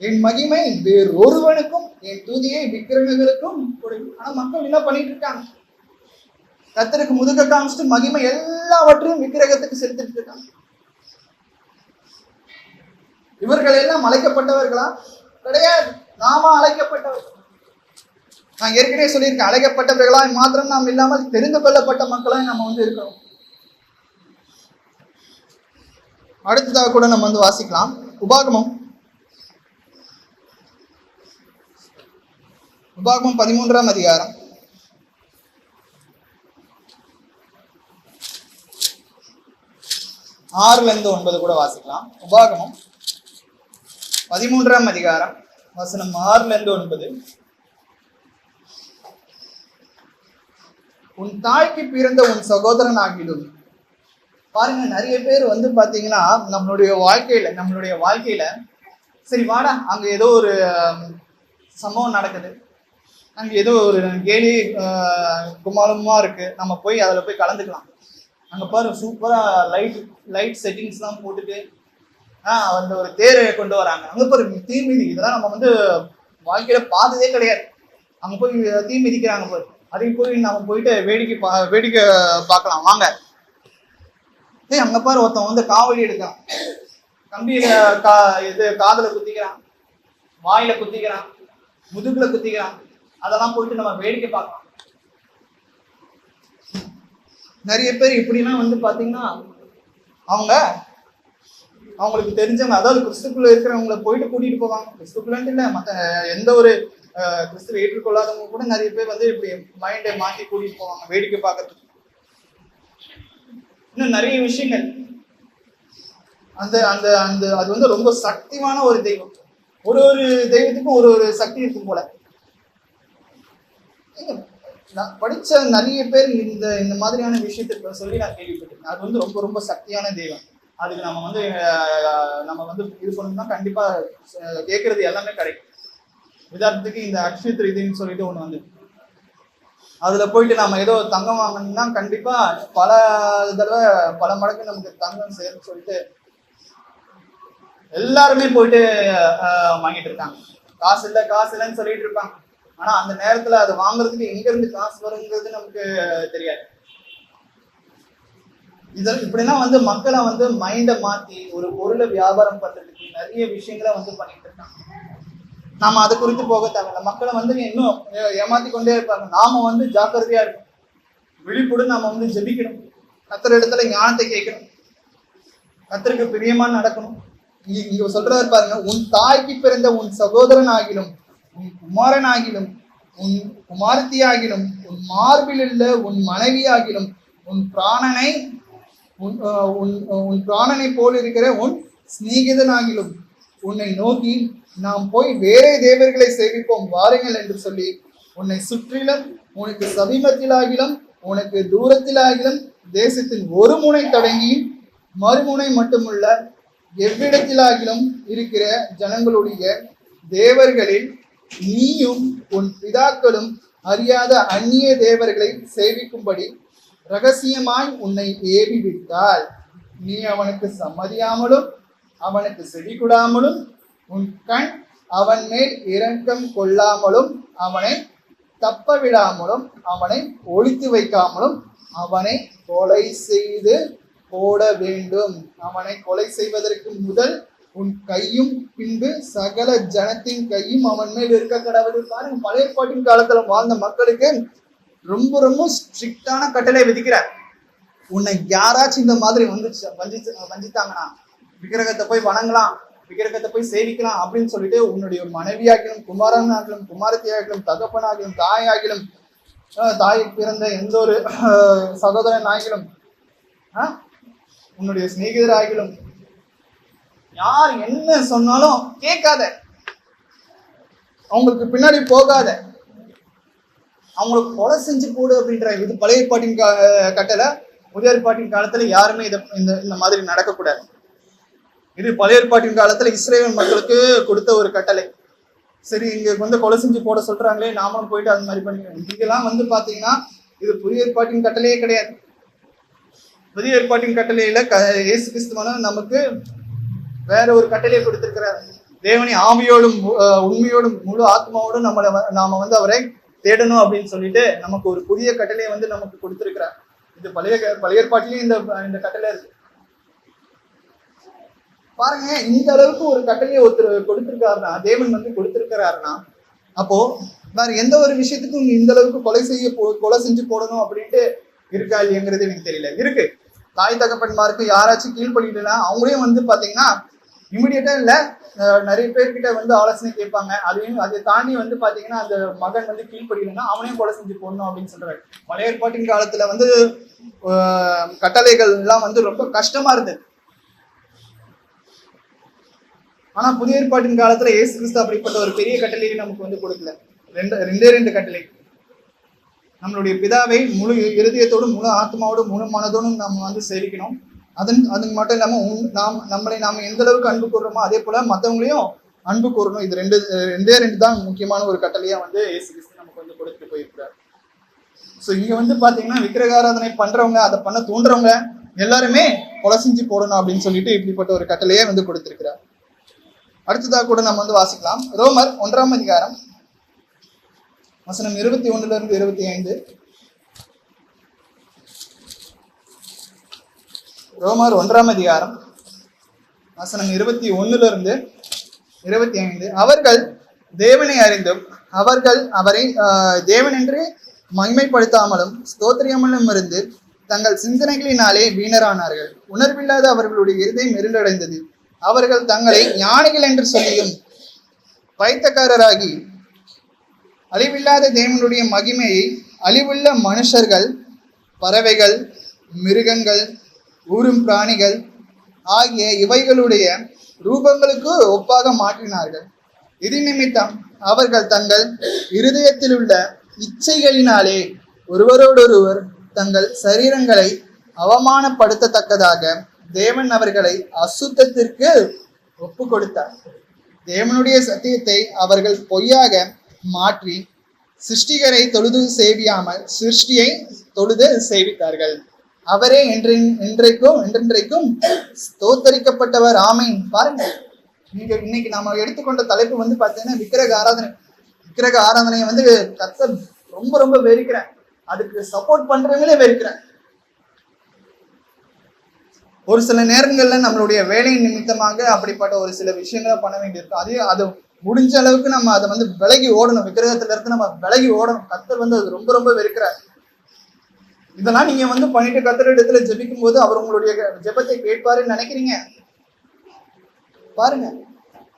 என் மகிமை வேறு ஒருவனுக்கும், என் துதியை விக்கிரகங்களுக்கும் கொடுக்கும். ஆனா மக்கள் என்ன பண்ணிட்டு இருக்காங்க? கர்த்தருக்கு முதுக காமிச்சிட்டு மகிமை எல்லாவற்றையும் விக்கிரகத்துக்கு செலுத்திட்டு இருக்காங்க. இவர்கள் எல்லாம் அழைக்கப்பட்டவர்களா? கிடையாது. நாம அழைக்கப்பட்டவர்கள். நான் ஏற்கனவே சொல்லியிருக்கேன், அழைக்கப்பட்டவர்களா மாத்திரம் நாம் இல்லாமல் தெரிந்து கொள்ளப்பட்ட மக்களாய் நம்ம இருக்கிறோம். அடுத்ததாக கூட நம்ம வாசிக்கலாம். உபாகமம் 13ஆம் அதிகாரம் 6-9 கூட வாசிக்கலாம். உபாகமம் 13ஆம் அதிகாரம் வசனம் 6-9. உன் தாய்க்கு பிறந்த உன் சகோதரன் ஆகிடும். பாருங்க, நிறைய பேர் பாத்தீங்கன்னா நம்மளுடைய வாழ்க்கையில சரி வாடா, அங்க ஏதோ ஒரு சம்பவம் நடக்குது, அங்க ஏதோ ஒரு கேலி குமாரமா இருக்கு, நம்ம போய் அதுல போய் கலந்துக்கலாம். அங்க பாருங்க, சூப்பரா லைட் செட்டிங்ஸ் எல்லாம் போட்டுட்டு அந்த ஒரு தேரை கொண்டு வராங்க. அங்க பாருங்க தீ மிதி, இதெல்லாம் நம்ம வாழ்க்கையில பார்த்ததே கிடையாது. அங்க போய் தீ மிதிக்கிறாங்க பாரு. அதையும் போய் நம்ம போயிட்டு வேடிக்கை பார்க்கலாம் வாங்க. அங்க பாரு ஒருத்தன் காவடி எடுக்கிறான், கம்பியில காதுல குத்திக்கிறான், வாயில குத்திக்கிறான், முதுகுல குத்திக்கிறான். அதெல்லாம் போயிட்டு நம்ம வேடிக்கை பார்க்கலாம். நிறைய பேர் இப்படிலாம் பாத்தீங்கன்னா அவங்களுக்கு தெரிஞ்சவங்க, அதாவது கிறிஸ்துக்குள்ள இருக்கிறவங்களை போயிட்டு கூட்டிட்டு போவாங்க. கிறிஸ்துக்குள்ளன்ட்டு இல்லை, மற்ற எந்த ஒரு கிறிஸ்துவ ஏற்றுக்கொள்ளாதவங்க கூட நிறைய பேர் இப்படி மைண்டை மாற்றி கூட்டிட்டு போவாங்க வேடிக்கை பார்க்கறதுக்கு. இன்னும் நிறைய விஷயங்கள். அந்த அந்த அந்த அது ரொம்ப சக்தியான ஒரு தெய்வம். ஒரு தெய்வத்துக்கும் ஒரு சக்தி இருக்கும் போல. நான் படிச்ச நிறைய பேர் இந்த மாதிரியான விஷயத்தை சொல்லி நான் கேள்விப்பட்டிருக்கேன். அது ரொம்ப ரொம்ப சக்தியான தெய்வம். அதுக்கு நம்ம இது பண்ணணும்னா கண்டிப்பா கேட்கறது எல்லாமே கிடைக்கும். உதாரணத்துக்கு இந்த அக்ஷய திருதின்னு சொல்லிட்டு ஒண்ணு அதுல போயிட்டு நம்ம ஏதோ தங்கம் வாங்கணும்னா கண்டிப்பா பல தடவை பல மடங்கு நமக்கு தங்கம் சேருன்னு சொல்லிட்டு எல்லாருமே போயிட்டு வாங்கிட்டு இருக்காங்க. காசு இல்லைன்னு சொல்லிட்டு இருப்பாங்க. ஆனா அந்த நேரத்துல அதை வாங்குறதுக்கு எங்க இருந்து காசு வருங்கிறது நமக்கு தெரியாது. இப்படிலாம் மக்களை மைண்டை மாத்தி ஒரு பொருளை வியாபாரம் பண்றதுக்கு நிறைய விஷயங்களை பண்ணிட்டு இருக்காங்க. நாம அதை குறித்து போக தேவையில்லை. மக்களை இன்னும் ஏமாத்தி கொண்டே இருப்பாங்க. நாம ஜாக்கிரதையா இருக்கணும், விழிப்புடன் நாம ஜெபிக்கணும், கர்த்தர் இடத்துல ஞானத்தை கேட்கணும், கர்த்தருக்கு பிரியமா நடக்கணும். இங்க சொல்றாரு பாருங்க, உன் தாய்க்கு பிறந்த உன் சகோதரன் ஆகிலும், உன் குமாரன் ஆகிலும், உன் குமாரத்தி ஆகிலும், உன் மார்பில் உள்ள உன் மனைவி ஆகிலும், உன் பிராணனை போல் இருக்கிற உன் சிநேகிதன் ஆகிலும் உன்னை நோக்கி நாம் போய் வேறே தேவர்களை சேவிப்போம் வாருங்கள் என்று சொல்லி உன்னை சுற்றிலும் உனக்கு சமீபத்திலாகிலும் உனக்கு தூரத்திலாகிலும் தேசத்தின் ஒரு முனை தொடங்கி மறுமுனை மட்டுமுள்ள எவ்விடத்திலாகிலும் இருக்கிற ஜனங்களுடைய தேவர்களில் நீயும் உன் பிதாக்களும் அறியாத அந்நிய தேவர்களை சேவிக்கும்படி ரகசியமாய் உன்னை ஏவி விட்டால் நீ அவனுக்கு சம்மதியாமலும் அவனுக்கு செவி கொடாமலும் உன் கண் அவன் மேல் இரக்கம் கொள்ளாமலும் அவனை தப்ப விடாமலும் அவனை ஒளித்து வைக்காமலும் அவனை கொலை செய்து போட வேண்டும். அவனை கொலை செய்வதற்கு முதல் உன் கையும் பின்பு சகல ஜனத்தின் கையும் அவன் மேல் இருக்க கடவுள். பாருங்க, பழைய பாட்டின் காலத்துல வாழ்ந்த மக்களுக்கு ரொம்ப ரொம்ப ஸ்ட்ரிக்டான கட்டளை விதிக்கிறார். உன்னை யாராச்சும் இந்த மாதிரி வஞ்சித்தாங்கன்னா விக்கிரகத்தை போய் வணங்கலாம், விக்கிரகத்தை போய் சேவிக்கலாம் அப்படின்னு சொல்லிட்டு உன்னுடைய மனைவியாகிலும் குமாரனாகிலும் குமாரத்தியாகிலும் தகப்பனாகிலும் தாயாகிலும் தாய்க்கு பிறந்த எந்த ஒரு சகோதரன் ஆகிலும் உன்னுடைய சிநேகிதராகிலும் யார் என்ன சொன்னாலும் கேட்காத, அவங்களுக்கு பின்னாடி போகாத, அவங்களுக்கு கொலை செஞ்சு போடு அப்படின்ற. இது பழைய ஏற்பாட்டின் கட்டளை. புதிய ஏற்பாட்டின் காலத்துல யாருமே இந்த மாதிரி நடக்கக்கூடாது. இது பழைய ஏற்பாட்டின் காலத்துல இஸ்ரேல் மக்களுக்கு கொடுத்த ஒரு கட்டளை. சரி, இங்க வந்து கொலை செஞ்சு போட சொல்றாங்களே, நாமளும் போயிட்டு அது மாதிரி பண்ணிக்கிறோம். இதெல்லாம் வந்து பாத்தீங்கன்னா இது புதிய ஏற்பாட்டின் கட்டளையே கிடையாது. புதிய ஏற்பாட்டின் கட்டளையில இயேசு கிறிஸ்துவான நமக்கு வேற ஒரு கட்டளையை கொடுத்திருக்கிறார். தேவனை ஆவியோடும் உண்மையோடும் முழு ஆத்மாவோடும் நாம வந்து அவரை தேடணும் அப்படின்னு சொல்லிட்டு நமக்கு ஒரு புதிய கட்டளையை வந்து நமக்கு கொடுத்திருக்கிறார். இது பழைய ஏற்பாட்டிலையும் இந்த கட்டளை இருக்கு. பாருங்க, இந்த அளவுக்கு ஒரு கட்டளையை ஒருத்தர் கொடுத்திருக்காருன்னா, தேவன் வந்து கொடுத்திருக்கிறாருன்னா, அப்போ வேற எந்த ஒரு விஷயத்துக்கும் இந்த அளவுக்கு கொலை செஞ்சு போடணும் அப்படின்ட்டு இருக்கா இல்லையங்கிறது எனக்கு தெரியல. இருக்கு. தாய் தகப்பன்மாருக்கு யாராச்சும் கீழ்படினா அவங்களையும் வந்து பாத்தீங்கன்னா இமிடியேட்டா இல்ல, நிறைய பேர்கிட்ட வந்து ஆலோசனை கேட்பாங்க. அதை தாண்டி வந்து பாத்தீங்கன்னா அந்த மகன் வந்து கீழ்படினா அவனையும் கொலை செஞ்சு போடணும் அப்படின்னு சொல்றாரு. பழைய ஏற்பாட்டின் காலத்துல வந்து கட்டளைகள் எல்லாம் வந்து ரொம்ப கஷ்டமா இருந்தது. ஆனா புதிய ஏற்பாட்டின் காலத்துல இயேசு கிறிஸ்து அப்படிப்பட்ட ஒரு பெரிய கட்டளையை நமக்கு வந்து கொடுக்கல. ரெண்டு கட்டளை. நம்மளுடைய பிதாவை முழு இருதயத்தோடும் முழு ஆத்மாவோடும் முழு மனதோடும் நம்ம வந்து சேவிக்கணும். அதுக்கு மட்டும் இல்லாம நாம எந்த அளவுக்கு அன்பு கூறுறோமோ அதே போல மற்றவங்களையும் அன்பு கூறணும். இது ரெண்டு தான் முக்கியமான ஒரு கட்டளையா வந்து இயேசு கிறிஸ்து நமக்கு வந்து கொடுத்துட்டு போயிருக்கிறார். ஸோ இங்க வந்து பாத்தீங்கன்னா விக்கிரகாராதனை பண்றவங்க, அதை பண்ண தூண்டுறவங்க எல்லாருமே கொலை செஞ்சு போடணும் அப்படின்னு சொல்லிட்டு இப்படிப்பட்ட ஒரு கட்டளையே வந்து கொடுத்திருக்கிறார். அடுத்ததாக கூட நம்ம வந்து வாசிக்கலாம். ரோமர் 1ஆம் அதிகாரம் வசனம் 21 25. ரோமர் 1ஆம் அதிகாரம் வசனம் 21 25. அவர்கள் தேவனை அறிந்தும் அவர்கள் அவரை தேவன் என்று மகிமைப்படுத்தாமலும் ஸ்தோத்திரியாமலும் இருந்து தங்கள் சிந்தனைகளினாலே வீணரானார்கள். உணர்வில்லாத அவர்களுடைய இருதயம் இருளடைந்தது. அவர்கள் தங்களை ஞானிகள் என்று சொல்லியும் பைத்தக்காரராகி அழிவில்லாத தேவனுடைய மகிமையை அழிவுள்ள மனுஷர்கள், பறவைகள், மிருகங்கள், ஊரும் பிராணிகள் ஆகிய இவைகளுடைய ரூபங்களுக்கு ஒப்பாக மாற்றினார்கள். இது நிமித்தம் அவர்கள் தங்கள் இருதயத்தில் உள்ள இச்சைகளினாலே ஒருவரோடொருவர் தங்கள் சரீரங்களை அவமானப்படுத்தத்தக்கதாக தேவன் அவர்களை அசுத்தத்திற்கு ஒப்பு கொடுத்தார். தேவனுடைய சத்தியத்தை அவர்கள் பொய்யாக மாற்றி சிருஷ்டிகரை தொழுது சேவியாமல் சிருஷ்டியை தொழுது சேவித்தார்கள். அவரே என்றென்றைக்கும் ஸ்தோத்தரிக்கப்பட்டவர். ஆமீன். பாருங்க, இன்னைக்கு நாம எடுத்துக்கொண்ட தலைப்பு வந்து பாத்தீங்கன்னா விக்கிரக ஆராதனையை வந்து கர்த்தர் ரொம்ப ரொம்ப வெறுக்கிறேன். அதுக்கு சப்போர்ட் பண்றவங்களே வெறுக்கிறேன். ஒரு சில நேரங்கள்ல நம்மளுடைய வேலை நிமித்தமாக அப்படிப்பட்ட ஒரு சில விஷயங்களை பண்ண வேண்டியிருக்கும். அது முடிஞ்ச அளவுக்கு நம்ம அதை வந்து விலகி ஓடணும். விக்கிரகத்துல இருந்து நம்ம விலகி ஓடணும். கர்த்தர் வந்து அது ரொம்ப ரொம்ப வெறுக்கிறார். இதெல்லாம் நீங்க வந்து பண்ணிட்டு கர்த்தர் இடத்துல ஜெபிக்கும் போது அவர் உங்களுடைய ஜெபத்தை கேட்பாருன்னு நினைக்கிறீங்க? பாருங்க,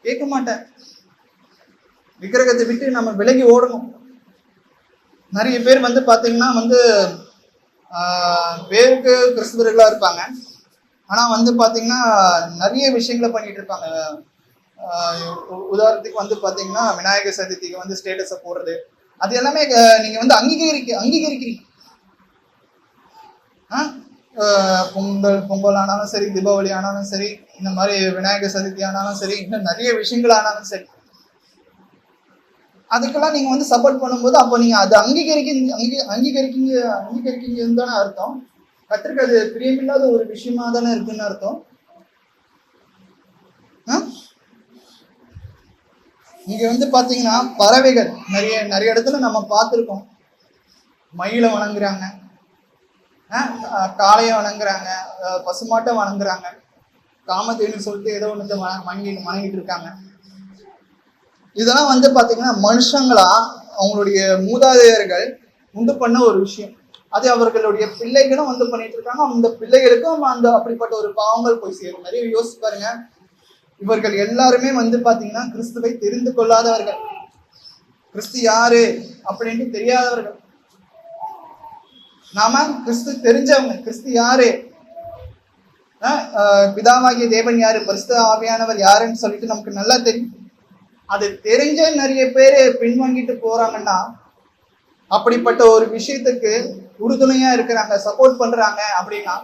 கேட்க மாட்டேன். விக்கிரகத்தை விட்டு நம்ம விலகி ஓடணும். நிறைய பேர் வந்து பாத்தீங்கன்னா வந்து பேருக்கு கிறிஸ்தவர்களா இருப்பாங்க. ஆனா வந்து பாத்தீங்கன்னா நிறைய விஷயங்களை பண்ணிட்டு இருப்பாங்க. உதாரணத்துக்கு வந்து பாத்தீங்கன்னா விநாயகர் சதுர்த்திக்கு வந்து ஸ்டேட்டஸை போடுறது, அது எல்லாமே நீங்க வந்து அங்கீகரிக்கிறீங்க. பொங்கல் ஆனாலும் சரி, தீபாவளி ஆனாலும் சரி, இந்த மாதிரி விநாயகர் சதுர்த்தி ஆனாலும் சரி, இன்னும் நிறைய விஷயங்கள் ஆனாலும் சரி, அதுக்கெல்லாம் நீங்க வந்து சப்போர்ட் பண்ணும்போது அப்போ நீங்க அதை அங்கீகரிக்கீங்கன்னு தானே அர்த்தம். கர்த்தருக்கு அது பிரியமில்லாத ஒரு விஷயமா தானே இருக்குன்னு அர்த்தம். இங்க வந்து பாத்தீங்கன்னா பறவைகள் நிறைய இடத்துல நம்ம பார்த்துருக்கோம். மயிலை வணங்குறாங்க, காளையை வணங்குறாங்க, பசுமாட்டை வணங்குறாங்க, காமத்தேன்னு சொல்லிட்டு ஏதோ ஒன்று வணங்கிட்டு இருக்காங்க. இதெல்லாம் வந்து பாத்தீங்கன்னா மனுஷங்களா அவங்களுடைய மூதாதையர்கள் உண்டு பண்ண ஒரு விஷயம். அது அவர்களுடைய பிள்ளைகளும் வந்து பண்ணிட்டு இருக்காங்க. அந்த பிள்ளைகளுக்கும் அந்த அப்படிப்பட்ட ஒரு பாவங்கள் போய் சேரும். நிறைய யோசிச்சு பாருங்க. இவர்கள் எல்லாருமே வந்து பாத்தீங்கன்னா கிறிஸ்துவை தெரிந்து கொள்ளாதவர்கள், கிறிஸ்து யாரு அப்படின்ட்டு தெரியாதவர்கள். நாம கிறிஸ்து தெரிஞ்சவங்க, கிறிஸ்து யாரு பிதாவாகிய தேவன் யாரு, பரிசுத்த ஆவியானவர் யாருன்னு சொல்லிட்டு நமக்கு நல்லா தெரியும். அது தெரிஞ்ச நிறைய பேர் பின்வாங்கிட்டு போறாங்கன்னா, அப்படிப்பட்ட ஒரு விஷயத்துக்கு உறுதுணையா இருக்கிறாங்க, சப்போர்ட் பண்றாங்க அப்படின்னா,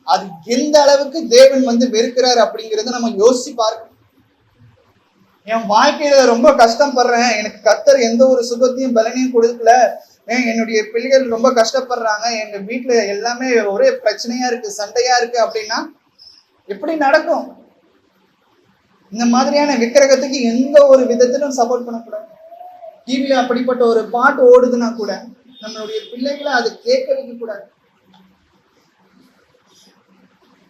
அது எந்த அளவுக்கு தேவன் வெறுக்கிறார் அப்படிங்கிறத நம்ம யோசிச்சு பார்க்கணும். என் வாழ்க்கையில ரொம்ப கஷ்டப்படுறேன், எனக்கு கர்த்தர் எந்த ஒரு சுகத்தையும் பலனையும் கொடுக்கல, என்னுடைய பிள்ளைகள் ரொம்ப கஷ்டப்படுறாங்க, எங்க வீட்டுல எல்லாமே ஒரே பிரச்சனையா இருக்கு, சண்டையா இருக்கு அப்படின்னா எப்படி நடக்கும்? இந்த மாதிரியான விக்கிரகத்துக்கு எந்த ஒரு விதத்திலும் சப்போர்ட் பண்ணக்கூடாது. டிவியில அப்படிப்பட்ட ஒரு பாட்டு ஓடுதுன்னா கூட நம்மளுடைய பிள்ளைகளை அதை கேட்க வைக்க கூடாது.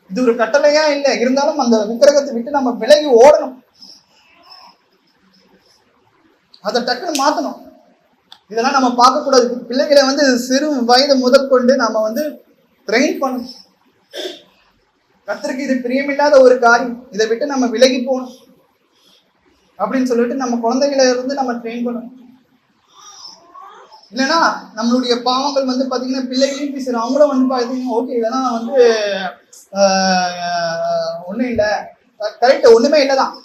இது ஒரு கட்டளையா இல்லை, இருந்தாலும் அந்த விக்கிரகத்தை விட்டு நம்ம விலகி ஓடணும், அதை டக்குன்னு மாத்தணும். இதெல்லாம் நம்ம பார்க்க கூடாது. பிள்ளைகளை சிறு வயது முதல் கொண்டு நாம ட்ரெயின் பண்ணணும். கர்த்தருக்கு இது பிரியமில்லாத ஒரு காரியம், இதை விட்டு நம்ம விலகி போகணும் அப்படின்னு சொல்லிட்டு நம்ம குழந்தைகளை நம்ம ட்ரெயின் பண்ணணும். இல்லைன்னா நம்மளுடைய பாவங்கள் பாத்தீங்கன்னா பிள்ளைகளையும் பேசுறோம், அவங்களும் பாத்தீங்கன்னா ஓகே இதெல்லாம் ஒண்ணும் இல்லை, கரெக்ட், ஒண்ணுமே இல்லைதான்,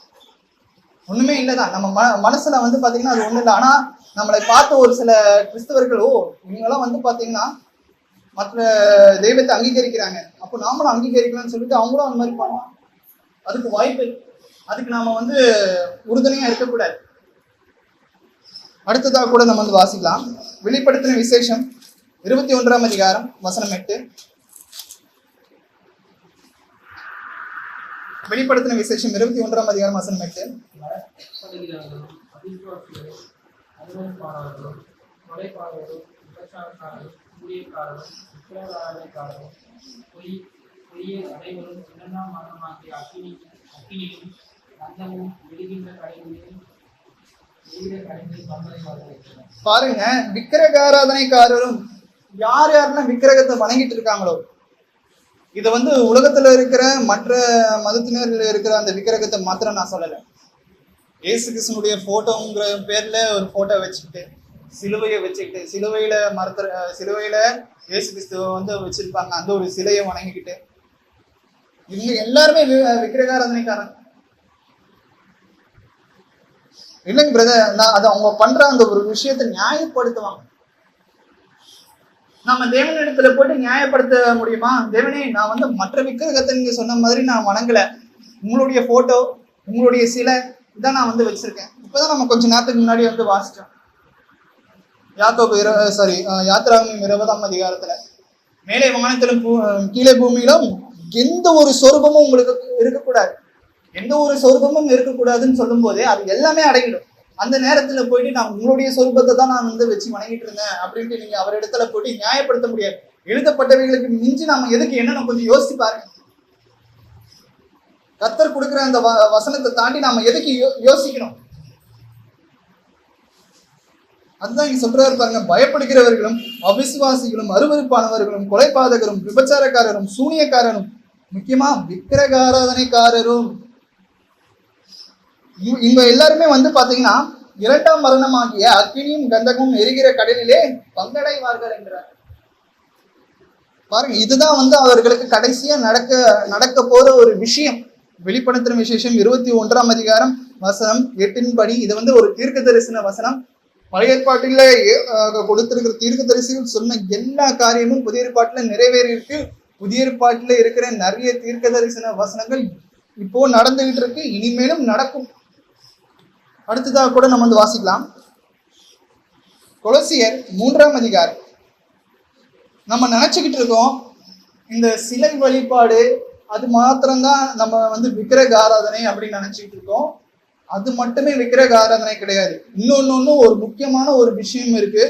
ஒண்ணுமே இல்லைதான். நம்ம மனசுல பாத்தீங்கன்னா அது ஒண்ணு இல்லை. ஆனா நம்மளை பார்த்து ஒரு சில கிறிஸ்தவர்கள், ஓ இவங்கெல்லாம் பாத்தீங்கன்னா மற்ற தெய்வத்தை அங்கீகரிக்கிறாங்க, அப்போ நாமளும் அங்கீகரிக்கலாம்னு சொல்லிட்டு அவங்களும் அந்த மாதிரி பண்ணுவாங்க. அதுக்கு வாய்ப்பு, அதுக்கு நாம உறுதுணையா இருக்கக்கூடாது. அடுத்ததாக கூட நம்ம வாசிக்கலாம். வெளிப்படுத்தின விசேஷம் 21ஆம் அதிகாரம் வசனம் 8. வெளிப்படுத்தின விசேஷம் 21ஆம் அதிகாரம் வசனம் 8. பாருங்க, விக்கிரக ஆராதனைக்காரரும் யார் யாருன்னா விக்கிரகத்தை வணங்கிட்டு இருக்காங்களோ, இதை உலகத்துல இருக்கிற மற்ற மதத்தினர்கள் இருக்கிற அந்த விக்கிரகத்தை மாத்திரம் நான் சொல்லலை. இயேசு கிறிஸ்துனுடைய போட்டோங்கிற பேர்ல ஒரு போட்டோ வச்சுக்கிட்டு, சிலுவையை வச்சுக்கிட்டு, சிலுவையில இயேசு கிறிஸ்துவ வச்சிருப்பாங்க, அந்த ஒரு சிலையை வணங்கிக்கிட்டு, இவங்க எல்லாருமே விக்கிரகாராதனைக்காரன் இல்லைங்க பிரதர். அது அவங்க பண்ற அந்த ஒரு விஷயத்தை நியாயப்படுத்துவாங்க. நம்ம தேவனிடத்துல போயிட்டு நியாயப்படுத்த முடியுமா? தேவனே, நான் மற்ற விக்கிரகத்தை நீங்க சொன்ன மாதிரி நான் வணங்கல, உங்களுடைய போட்டோ, உங்களுடைய சிலை இதான் நான் வச்சிருக்கேன். இப்பதான் நம்ம கொஞ்ச நேரத்துக்கு முன்னாடி வாசிச்சோம். யாத்திராகமம் 20ஆம் அதிகாரத்துல, மேலே வானத்திலும் கீழே பூமியிலும் எந்த ஒரு சொரூபமும் உங்களுக்கு இருக்கக்கூடாது, எந்த ஒரு சொரூபமும் இருக்கக்கூடாதுன்னு சொல்லும் போதே அது எல்லாமே அடங்கிடும். அந்த நேரத்துல போயிட்டு நான் உங்களுடைய சொரூபத்தை தான் நான் வச்சு வணங்கிட்டு இருந்தேன் அப்படின்ட்டு நீங்க அவர் இடத்துல போயிட்டு நியாயப்படுத்த முடியாது. எழுதப்பட்டவைகளுக்கு மிஞ்சி நாம எதுக்கு என்னன்னு கொஞ்சம் யோசிச்சு பாருங்க. கர்த்தர் கொடுக்குற அந்த வசனத்தை தாண்டி நாம எதுக்கு யோசிக்கணும்? அதுதான் இங்க சொல்றாரு பாருங்க. பயப்படுகிறவர்களும் அவிசுவாசிகளும் அருவருப்பானவர்களும் கொலைபாதகரும் விபச்சாரக்காரரும் சூனியக்காரரும் முக்கியமா விக்கிரக ஆராதனைக்காரரும் இவங்க எல்லாருமே பாத்தீங்கன்னா 2ஆம் மரணமாகிய அக்கினியும் கந்தகமும் எரிகிற கடலிலே பங்கடைவார்கள் என்கிறார். பாருங்க, இதுதான் அவர்களுக்கு கடைசியா நடக்க போற ஒரு விஷயம். வெளிப்படுத்தின விசேஷம் 21ஆம் அதிகாரம் வசனம் 8 படி இது ஒரு தீர்க்க தரிசன வசனம். பழைய ஏற்பாட்டில கொடுத்திருக்கிற தீர்க்க தரிசிகள் சொன்ன எல்லா காரியமும் புதிய ஏற்பாட்டுல நிறைவேறி இருக்கு. புதிய ஏற்பாட்டுல இருக்கிற நிறைய தீர்க்க தரிசன வசனங்கள் இப்போ நடந்துகிட்டு இருக்கு, இனிமேலும் நடக்கும். அடுத்ததாக கூட நம்ம வாசிக்கலாம். கொலோசியர் 3ஆம் அதிகாரம். நம்ம நினைச்சுக்கிட்டு இருக்கோம் இந்த சிலை வழிபாடு அது மாத்திரம்தான் நம்ம விக்கிரக ஆராதனை அப்படின்னு நினைச்சுக்கிட்டு இருக்கோம். அது மட்டுமே விக்கிரக ஆராதனை கிடையாது. இன்னொன்னு ஒரு முக்கியமான ஒரு விஷயம் இருக்கு.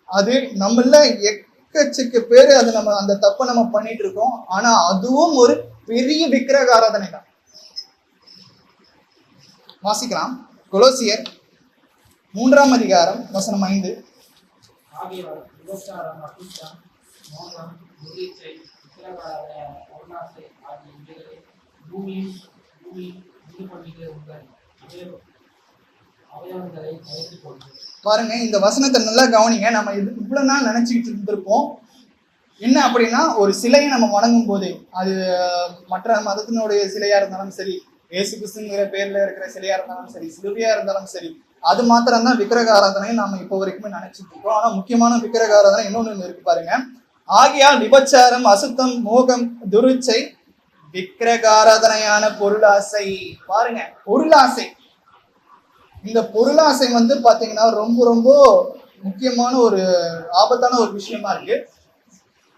அது நம்மள எக்கச்சக்க பேரு அது நம்ம அந்த தப்பை நம்ம பண்ணிட்டு இருக்கோம். ஆனா அதுவும் ஒரு பெரிய விக்கிரக ஆராதனை தான். வாசிக்கலாம். கொலோசியர் 3ஆம் அதிகாரம் வசனம் 5. பாருங்க, இந்த வசனத்தை நல்லா கவனிங்க. நம்ம இவ்வளவு நாள் நினைச்சுக்கிட்டு இருந்திருப்போம் என்ன அப்படின்னா, ஒரு சிலையை நம்ம வணங்கும் போது, அது மற்ற மதத்தினுடைய சிலையா இருந்தாலும் சரி, இயேசு கிறிஸ்துங்கிற பேர்ல இருக்கிற சிலையா இருந்தாலும் சரி, சிலுவையா இருந்தாலும் சரி, அது மாத்திரம் தான் விக்கிரக ஆராதனை நாம இப்போ வரைக்குமே நினைச்சிட்டு இருக்கோம். ஆனா முக்கியமான விக்கிரக ஆராதனை இன்னொன்னு இருக்கு பாருங்க. ஆகியால் விபச்சாரம், அசுத்தம், மோகம், துருச்சை, விக்கிரக ஆராதனையான பொருளாசை. பாருங்க, பொருளாசை. இந்த பொருளாசை வந்து பாத்தீங்கன்னா ரொம்ப ரொம்ப முக்கியமான ஒரு ஆபத்தான ஒரு விஷயமா இருக்கு.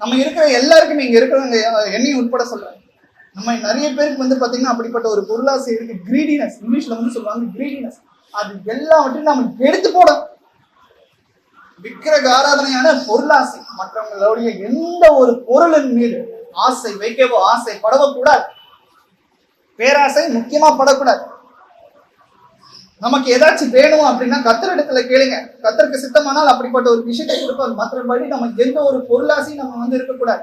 நம்ம இருக்கிற எல்லாருக்குமே, இங்க இருக்கிறவங்க என்னையும் உட்பட சொல்றேன், நம்ம நிறைய பேருக்கு வந்து பாத்தீங்கன்னா அப்படிப்பட்ட ஒரு பொருளாசை இருக்கு. கிரீடினஸ், இங்கிலீஷ்ல வந்து சொல்லுவாங்க கிரீடினஸ். அது எல்லாவற்றையும் நம்ம எடுத்து போடும். விக்கிரக ஆராதனையான பொருளாசை, மற்றவங்களுடைய எந்த ஒரு பொருளின் மீது ஆசை வைக்கவோ ஆசை படவோ கூடாது. பேராசை முக்கியமா படக்கூடாது. நமக்கு ஏதாச்சும் வேணும் அப்படின்னா கர்த்தரிடத்துல கேளுங்க. கர்த்தருக்கு சித்தமானால் அப்படிப்பட்ட ஒரு விஷயத்தை கொடுப்பாங்க. மற்றபடி நம்ம எந்த ஒரு பொருளாசையும் நம்ம வந்து இருக்கக்கூடாது.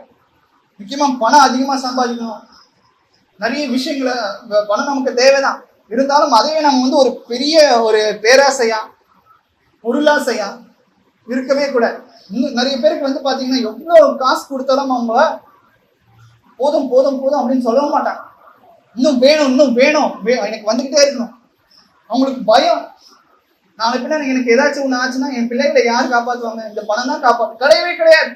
முக்கியமா பணம் அதிகமா சம்பாதிக்கணும், நிறைய விஷயங்களை, பணம் நமக்கு தேவைதான், இருந்தாலும் அதையே நம்ம வந்து ஒரு பெரிய ஒரு பேராசையா பொருளாசையா இருக்கவே கூடாது. இன்னும் நிறைய பேருக்கு வந்து பாத்தீங்கன்னா எவ்வளவு காசு கொடுத்தாலும் அவங்க போதும் போதும் போதும் அப்படின்னு சொல்லவும் மாட்டாங்க. இன்னும் வேணும், இன்னும் வேணும், எனக்கு வந்துகிட்டே இருக்கணும். அவங்களுக்கு பயம், நாளை பின்ன எனக்கு ஏதாச்சும் ஒண்ணு ஆச்சுன்னா என் பிள்ளைகளை யார் காப்பாற்றுவாங்க? இந்த பணம் தான் காப்பாற்று. கிடையவே கிடையாது.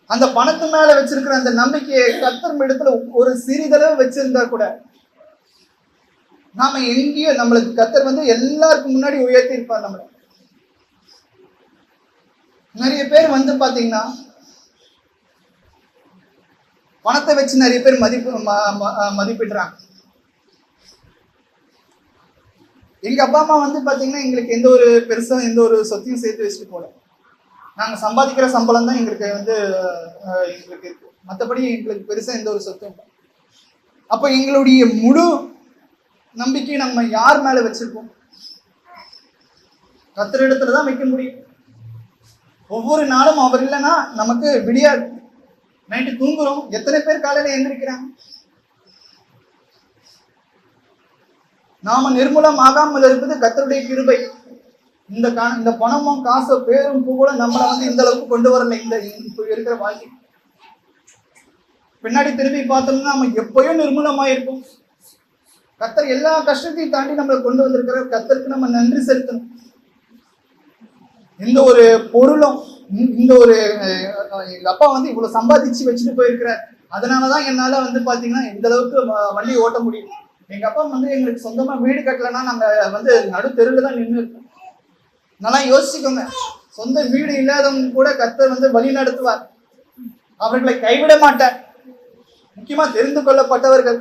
அந்த பணத்து மேல வச்சிருக்கிற அந்த நம்பிக்கையை கர்த்தர் இடத்துல ஒரு சிறிதளவு வச்சிருந்தா கூட நாம எங்கேயோ நம்மளுக்கு கர்த்தர் வந்து எல்லாருக்கும் முன்னாடி உயர்த்தி இருப்பார் நம்மள. நிறைய பேர் வந்து பாத்தீங்கன்னா பணத்தை வச்சு நிறைய பேர் மதிப்பிடுறாங்க. எங்க அப்பா அம்மா வந்து பாத்தீங்கன்னா எங்களுக்கு எந்த ஒரு பெருசா எந்த ஒரு சொத்தையும் சேர்த்து வச்சுட்டு போல. நாங்க சம்பாதிக்கிற சம்பளம் தான் எங்களுக்கு வந்து எங்களுக்கு இருக்கு. மற்றபடி எங்களுக்கு பெருசா எந்த ஒரு சொத்தும் இல்லை. அப்ப எங்களுடைய முழு நம்பிக்கை நம்ம யார் மேல வச்சிருக்கோம்? கர்த்தரிடத்துல தான் வைக்க முடியும். ஒவ்வொரு நாளும் அவர் இல்லைன்னா நமக்கு விடியாது. நைட்டு தூங்குறோம், எத்தனை பேர் காலையில எழுந்திருக்கிறாங்க? நாம நிர்மூலம் ஆகாமல் இருப்பது கர்த்தருடைய கிருபை. இந்த பணமும் காசோ பேரும் கூட நம்மளை வந்து இந்த அளவுக்கு கொண்டு வரல. இந்த இப்ப இருக்கிற வாழ்க்கை பின்னாடி திரும்பி பார்த்தோம்னா நம்ம எப்பயும் நிர்மூலமாயிருக்கும். கர்த்தர் எல்லா கஷ்டத்தையும் தாண்டி நம்மளை கொண்டு வந்திருக்கிற கர்த்தருக்கு நம்ம நன்றி செலுத்தணும். எந்த ஒரு பொருளும், இந்த ஒரு எங்க அப்பா வந்து இவ்வளவு சம்பாதிச்சு வச்சுட்டு போயிருக்கிறார், அதனாலதான் என்னால வந்து பாத்தீங்கன்னா இந்த அளவுக்கு வண்டி ஓட்ட முடியும். எங்க அப்பா வந்து எங்களுக்கு சொந்தமா வீடு கட்டலைன்னா நாங்க வந்து நடு தெருவில் தான் நின்று இருக்கோம். நல்லா யோசிச்சுக்கோங்க. சொந்த வீடு இல்லாதவங்க கூட கர்த்தர் வந்து வழி நடத்துவார், அவர்களை கைவிட மாட்டார். முக்கியமா தெரிந்து கொள்ளப்பட்டவர்கள்,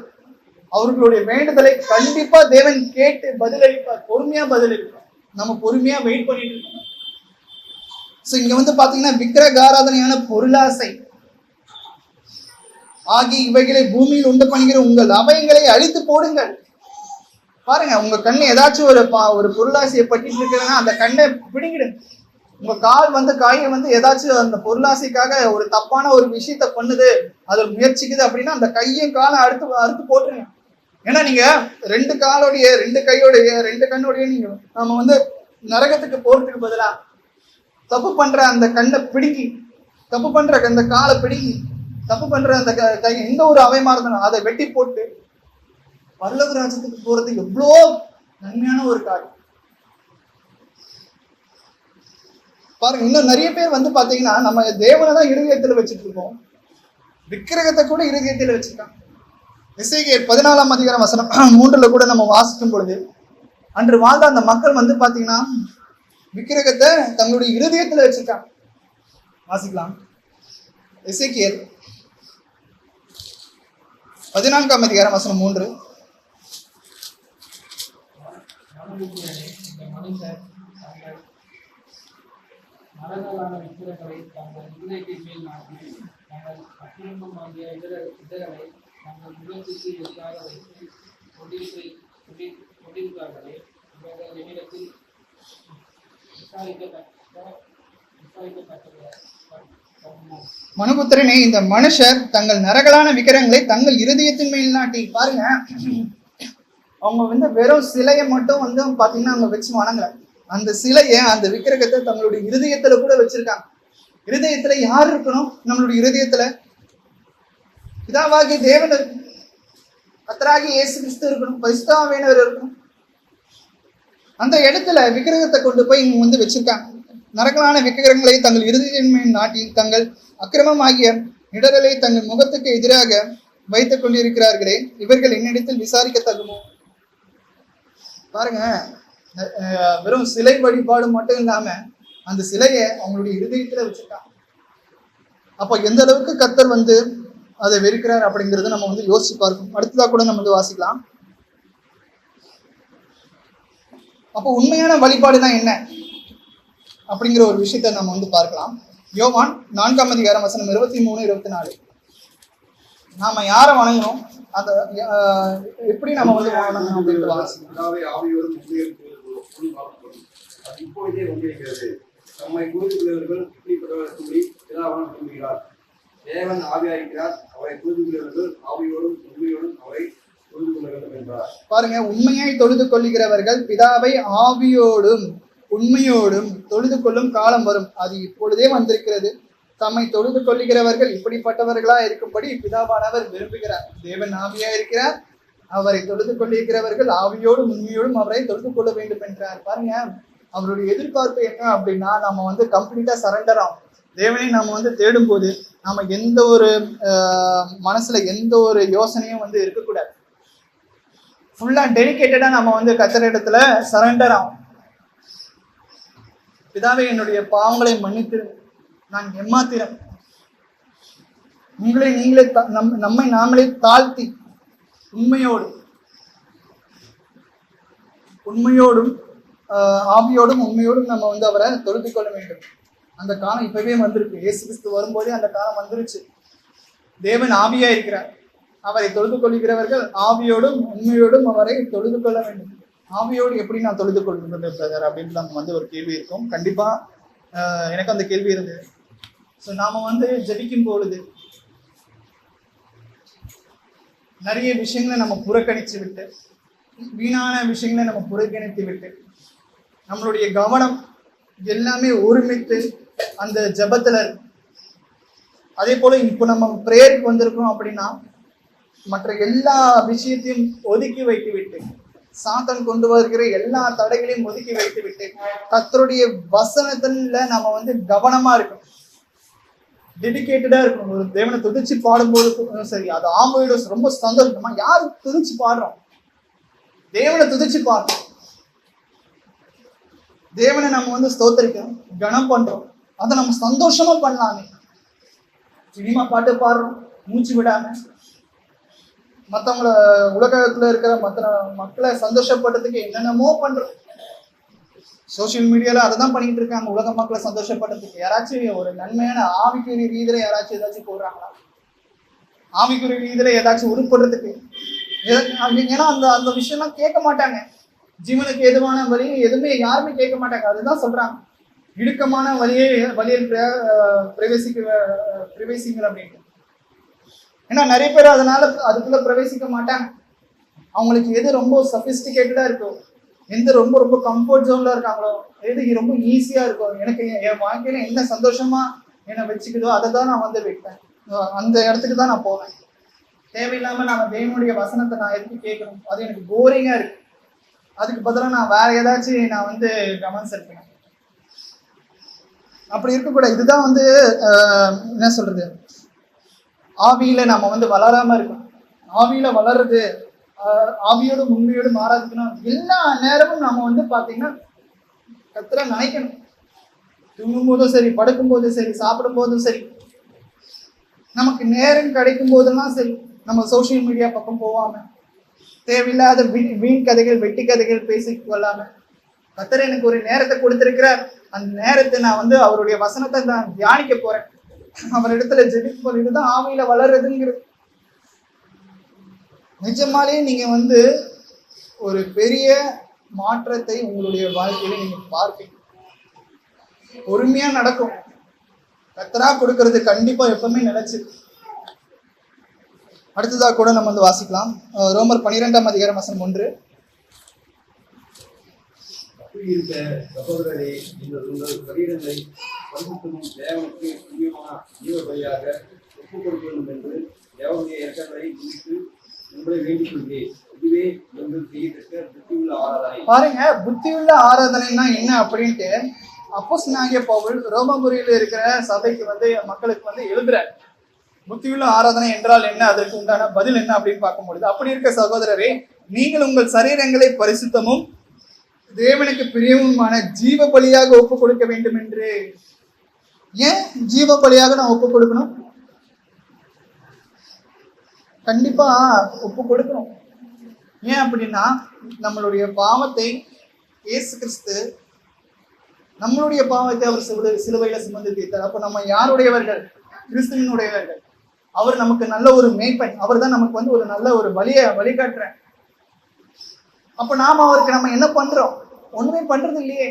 அவர்களுடைய வேண்டுதலை கண்டிப்பா தேவன் கேட்டு பதிலளிப்பார், பொறுமையா பதிலளிப்பார். நம்ம பொறுமையா வெயிட் பண்ணிட்டு இருக்கோம். சோ இங்க வந்து பாத்தீங்கன்னா விக்கிரக ஆராதனையான பொருளாசை ஆகி இவைகளை பூமியில் உண்டு பண்ணுகிற உங்கள் அவைகளை அழித்து போடுங்கள். பாருங்க, உங்க கண்ணு ஏதாச்சும் ஒரு பொருளாசையை பற்றிட்டு இருக்குன்னா அந்த கண்ணை பிடிங்கிடுங்க. உங்க கால் வந்து காயை வந்து ஏதாச்சும் அந்த பொருளாசைக்காக ஒரு தப்பான ஒரு விஷயத்த பண்ணுது, அது முயற்சிக்குது அப்படின்னா அந்த கையும் காலை அறுத்து போட்டுருங்க. ஏன்னா நீங்க ரெண்டு கையோடைய ரெண்டு கண்ணோடைய நீங்க நம்ம வந்து நரகத்துக்கு போறதுக்கு பதிலா தப்பு பண்ற அந்த கண்ணை பிடுங்கி, தப்பு பண்ற அந்த காலை பிடுங்கி, தப்பு பண்ற அந்த கை எந்த ஒரு அவைமா இருந்தாலும் அதை வெட்டி போட்டு பரலோக ராஜ்யத்துக்கு போறது எவ்வளோ நன்மையான ஒரு காரியம். பாருங்க, இன்னும் நிறைய பேர் வந்து பாத்தீங்கன்னா நம்ம தேவனை தான் இருதயத்துல வச்சுட்டு இருக்கோம், விக்கிரகத்தை கூட இருதயத்துல வச்சிருக்காங்க. எசேக்கியேல் 14ஆம் அதிகாரம் வசனம் 3 கூட நம்ம வாசிக்கும் பொழுது, அன்று வாழ்ந்த அந்த மக்கள் வந்து பாத்தீங்கன்னா விக்கிரகத்தை தங்களுடைய இருதயத்துல வச்சிருக்காங்க. வாசிக்கலாம். எசேக்கியேல் 14ஆம் அதிகாரம் வசனம் 3. மரங்களான விக்கிரகங்களை தங்கள் இதயத்தின் மேல் நாட்டி, தங்கள் அக்கிரமம் ஆகிய இதழ்களை தங்கள் முகத்துக்கு எதிராக வைத்து கொண்டிருக்கிறார்களே, இவர்கள் என்னிடத்தில் மனுபுத்திரனே, இந்த மனுஷர் தங்கள் நரகலான விக்கிரகங்களை தங்கள் இருதயத்தின் மேல் நாட்டி. பாருங்க, அவங்க வந்து வெறும் சிலையை மட்டும் வந்து பாத்தீங்கன்னா அவங்க வச்சு வணங்கல, அந்த சிலையை அந்த விக்கிரகத்தை தங்களுடைய இருதயத்துல கூட வச்சிருக்காங்க. இருதயத்துல யார் இருக்கணும்? நம்மளுடைய இருதயத்துல பிதாவாகிய தேவன் இருக்கணும், கர்த்தராகிய இயேசு கிறிஸ்து இருக்கணும், பரிசுத்த ஆவியானவர் இருக்கணும். அந்த இடத்துல விக்கிரகத்தை கொண்டு போய் இங்க வந்து வச்சிருக்காங்க. நரகலான விக்கிரகங்களை தங்கள் இருதயத்தின் நாட்டி தங்கள் அக்கிரமம் ஆகிய இடரலை தங்கள் முகத்துக்கு எதிராக வைத்துக் கொண்டிருக்கிறார்களே, இவர்கள் என்னிடத்தில் விசாரிக்க தகுமோ? பாருங்க, வெறும் சிலை வழிபாடு மட்டும் இல்லாம அந்த சிலையை அவங்களுடைய இருதயத்துல வச்சிருக்காங்க. அப்போ எந்த அளவுக்கு கர்த்தர் வந்து அதை வெறுக்கிறார் அப்படிங்கறத நம்ம வந்து யோசிச்சு பார்க்கணும். அடுத்ததா கூட நம்ம வந்து வாசிக்கலாம். அப்போ உண்மையான வழிபாடுனா என்ன அப்படிங்கிற ஒரு விஷயத்த நம்ம வந்து பார்க்கலாம். யோவான் 4ஆம் அதிகாரம் வசனம் 23, 24. நாம யாரை வணங்கணும், அந்த எப்படி நம்ம வந்து வணங்கணும் அப்படின்ட்டு வாசிக்கலாம். இப்பொழுதே வந்திருக்கிறது. நம்மை கூறுகிறவர்கள் இப்படிப்பட்டவர்கள் பிதாவான விரும்புகிறார். தேவன் ஆவியாயிருக்கிறார். அவரை கூறுகிறவர்கள் ஆவியோடும் உண்மையோடும் அவரை தொழுது கொள்ள வேண்டும் என்றார். பாருங்க, உண்மையாய் தொழுது கொள்ளுகிறவர்கள் பிதாவை ஆவியோடும் உண்மையோடும் தொழுது கொள்ளும் காலம் வரும், அது இப்பொழுதே வந்திருக்கிறது. தம்மை தொழுது கொள்ளுகிறவர்கள் இப்படிப்பட்டவர்களா இருக்கும்படி பிதாவானவர் விரும்புகிறார். தேவன் ஆவியா இருக்கிறார். அவரை தொழுது கொள்ளுகிறவர்கள் ஆவியோடும் உண்மையோடும் அவரை தொழுது கொள்ள வேண்டும் என்றார். பாருங்க, அவருடைய எதிர்பார்ப்பு என்ன அப்படின்னா, நம்ம வந்து கம்ப்ளீட்டா சரண்டர் ஆகும். தேவனை நம்ம வந்து தேடும் போது நம்ம எந்த ஒரு மனசுல எந்த ஒரு யோசனையும் வந்து இருக்கக்கூடாது. ஃபுல்லா டெடிகேட்டடா நம்ம வந்து கர்த்தர் இடத்துல சரண்டர் ஆகும். பிதாவே, என்னுடைய பாவங்களை மன்னித்து நான் எம்மாத்திரம் உங்களை நீங்களே நம்மை நாமளே தாழ்த்தி உண்மையோடும் ஆவியோடும் உண்மையோடும் நம்ம வந்து அவரை தொழுது கொள்ள வேண்டும். அந்த காலம் இப்பவே வந்திருக்கு. இயேசு கிறிஸ்து வரும்போதே அந்த காலம் வந்துருச்சு. தேவன் ஆவியா இருக்கிறார். அவரை தொழுது கொள்கிறவர்கள் ஆவியோடும் உண்மையோடும் அவரை தொழுது கொள்ள வேண்டும். ஆவியோடு எப்படி நான் தொழுது கொள்கிறது பிரதர் அப்படின்ட்டு நம்ம வந்து ஒரு கேள்வி இருக்கும். கண்டிப்பா எனக்கு அந்த கேள்வி இருந்தது. ஸோ நாம வந்து ஜெபிக்கும் பொழுது நிறைய விஷயங்களை நம்ம புறக்கணித்து விட்டு, வீணான விஷயங்களை நம்ம புறக்கணித்து விட்டு, நம்மளுடைய கவனம் எல்லாமே ஒருமித்து அந்த ஜெபத்துல இருக்கு. அதே போல இப்போ நம்ம பிரேயருக்கு வந்திருக்கோம் அப்படின்னா மற்ற எல்லா விஷயத்தையும் ஒதுக்கி வைத்து விட்டு, சாத்தான் கொண்டு வருகிற எல்லா தடைகளையும் ஒதுக்கி வைத்து விட்டு, கர்த்தருடைய வசனத்துல நம்ம வந்து கவனமா இருக்கணும், டெடிகேட்டடா இருக்கணும். ஒரு தேவனை துதிச்சு பாடும்போது சரி, அது ஆமையோட ரொம்ப சந்தோஷமா யாரு துதிச்சு பாடுறோம், தேவனை துதிச்சு பாடுறோம், தேவனை நம்ம வந்து ஸ்தோத்தரிக்கிறோம், கனம் பண்றோம், அதை நம்ம சந்தோஷமா பண்ணலாமே. சினிமா பாட்டு பாடுறோம் மூச்சு விடாம, மற்றவங்கள உலகத்துல இருக்கிற மற்ற மக்களை சந்தோஷப்படுறதுக்கு என்னென்னமோ பண்றோம். சோசியல் மீடியால அதை தான் பண்ணிட்டு இருக்காங்க, உலக மக்களை சந்தோஷப்படுறதுக்கு. யாராச்சும் ஒரு நன்மையான ஆவிக்குரிய ரீதியில யாராச்சும் ஏதாச்சும் போடுறாங்களா? ஆவிக்குரிய ரீதியில ஏதாச்சும் உருப்படுறதுக்கு? ஏன்னா அந்த அந்த விஷயம்லாம் கேட்க மாட்டாங்க. ஜீவனுக்கு எதுவான வழி எதுவுமே யாருமே கேட்க மாட்டாங்க. அதுதான் சொல்றாங்க, இடுக்கமான வழியில் பிரவேசிங்கள் அப்படின்ட்டு. ஏன்னா நிறைய பேர் அதனால அதுக்குள்ள பிரவேசிக்க மாட்டாங்க. அவங்களுக்கு எது ரொம்ப சபிஸ்டிகேட்டடா இருக்கோ, எந்த ரொம்ப ரொம்ப கம்ஃபர்ட் ஜோன்ல இருக்காங்களோ, எது ரொம்ப ஈஸியா இருக்கோ, எனக்கு என் வாழ்க்கையில என்ன சந்தோஷமா என்னை வச்சுக்குதோ அதை தான் நான் வந்து வைப்பேன். அந்த இடத்துக்கு தான் நான் போவேன். தேவையில்லாம நான் தேவனுடைய வசனத்தை நான் எதுக்கு கேட்கணும்? அது எனக்கு போரிங்கா இருக்கு. அதுக்கு பதிலாக நான் வேற ஏதாச்சும் நான் வந்து கவனம் செலுத்தினேன். அப்படி இருக்கக்கூடாது. இதுதான் வந்து என்ன சொல்றது, ஆவியில நம்ம வந்து வளராம இருக்கணும். ஆவியில வளருது, ஆவியோடும் உண்மையோடும் மாறாதுக்குன்னா எல்லா நேரமும் நம்ம வந்து பாத்தீங்கன்னா கர்த்தரை நினைக்கணும். தூங்கும் போதும் சரி, படுக்கும் போதும் சரி, சாப்பிடும் போதும் சரி, நமக்கு நேரம் கிடைக்கும் போதெல்லாம் சரி, நம்ம சோசியல் மீடியா பக்கம் போகாம, தேவையில்லாத வீண் கதைகள் வெட்டி கதைகள் பேசிக் கொள்ளாம, கர்த்தர் எனக்கு ஒரு நேரத்தை கொடுத்திருக்கிறார், அந்த நேரத்தை நான் வந்து அவருடைய வசனத்தை நான் தியானிக்க போறேன், அவர் இடத்துல ஜெபிக்க போறேன். இதுதான் ஆவியில வளர்றதுங்கிறது. நிஜமாலே நீங்க வந்து ஒரு பெரிய மாற்றத்தை உங்களுடைய வாழ்க்கையில நீங்க பார்ப்பீங்க. பொறுமையா நடக்கும். கர்த்தரா கொடுக்கறது கண்டிப்பா எப்பவுமே நிலைச்சு. அடுத்ததா கூட நம்ம வந்து வாசிக்கலாம். ரோமர் 12ஆம் அதிகாரம் வசனம் 1. அப்படி இருக்க சகோதரரே, நீங்கள் உங்கள் சரீரங்களை பரிசுத்தமும் தேவனுக்கு பிரியமான ஜீவ பலியாக ஒப்புக் கொடுக்க வேண்டும் என்று தேவனுடைய இரக்கங்களை குறித்து உங்களை வேண்டிக் கொள்கிறேன். இதுவே நீங்கள் செய்யத்தக்க புத்தியுள்ள ஆராதனை. பாருங்க, புத்தியுள்ள ஆராதனைனா என்ன அப்படின்ட்டு அப்போஸ்தலனாகிய பவுல் ரோமாபுரியில இருக்கிற சபைக்கு வந்து மக்களுக்கு வந்து எழுதுறார். புத்தியுள்ள ஆராதனை என்றால் என்ன, அதற்கு உண்டான பதில் என்ன அப்படின்னு பார்க்கும்பொழுது, அப்படி இருக்க சகோதரரே, நீங்கள் உங்கள் சரீரங்களை பரிசுத்தமும் தேவனுக்கு பிரியமுமான ஜீவ பலியாக ஒப்புக் கொடுக்க வேண்டும் என்று. ஏன் ஜீவ பலியாக நான் ஒப்புக் கொடுக்கணும்? கண்டிப்பா ஒப்பு கொடுக்கணும். ஏன் அப்படின்னா, நம்மளுடைய பாவத்தை இயேசு கிறிஸ்து நம்மளுடைய பாவத்தை அவர் சிலுவையில சுமந்து தீர்த்தார். அப்ப நம்ம யாருடையவர்கள்? கிறிஸ்துவினுடையவர்கள். அவர் நமக்கு நல்ல ஒரு மேய்ப்பன். அவர் தான் நமக்கு வந்து ஒரு நல்ல ஒரு வழிகாட்டுறேன். அப்ப நாம அவருக்கு நம்ம என்ன பண்றோம்? ஒண்ணுமே பண்றது இல்லையே.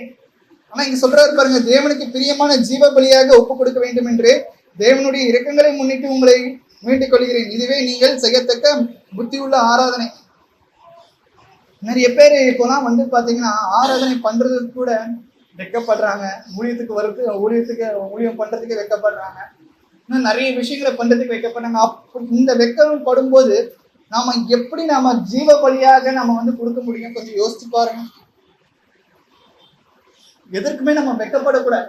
ஆனா இங்க சொல்றாரு பாருங்க, தேவனுக்கு பிரியமான ஜீவ பலியாக ஒப்பு கொடுக்க வேண்டும் என்று தேவனுடைய இரக்கங்களை முன்னிட்டு உங்களை வேண்டிக் கொள்கிறேன். இதுவே நீங்கள் செய்யத்தக்க புத்தியுள்ள ஆராதனை. நிறைய பேர் இப்போலாம் வந்து பாத்தீங்கன்னா ஆராதனை பண்றதுக்கு கூட வெக்கப்படுறாங்க. ஊழியம் பண்றதுக்கு வெக்கப்படுறாங்க. இன்னும் நிறைய விஷயங்களை பண்றதுக்கு வெக்கப்படுறாங்க. இந்த வெக்கம் படும்போது நாம எப்படி ஜீவ பலியாக நம்ம வந்து கொடுக்க முடியும்? கொஞ்சம் யோசிச்சு பாருங்க. எதற்குமே நம்ம வெக்கப்படக்கூடாது.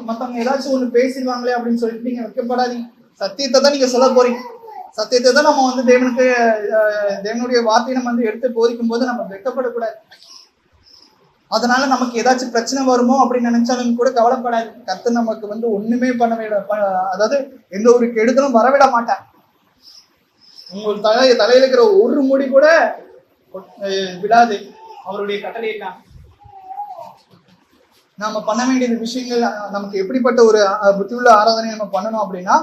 மத்தவங்க ஏதாச்சும் ஒண்ணு பேசிடுவாங்களே அப்படின்னு சொல்லிட்டு நீங்க வெக்கப்படாதீங்க. சத்தியத்தை தான் நீங்க சொல்ல போறீங்க. சத்தியத்தை தான் நம்ம வந்து தேவனுடைய வார்த்தையை நம்ம வந்து எடுத்து போதிக்கும் போது நம்ம வெக்கப்படக்கூடாது. அதனால நமக்கு ஏதாச்சும் பிரச்சனை வருமோ அப்படின்னு நினைச்சாலும் கூட கவலைப்படாது. கர்த்தர் நமக்கு வந்து ஒண்ணுமே அதாவது எந்த ஒரு கெடுதலும் வரவிட மாட்டார். உங்கள் தலையில இருக்கிற ஒரு முடி கூட விடாது அவருடைய கட்டளையிட்டாங்க. நாம பண்ண வேண்டிய விஷயங்கள், நமக்கு எப்படிப்பட்ட ஒரு புத்தியுள்ள ஆராதனை நம்ம பண்ணணும் அப்படின்னா,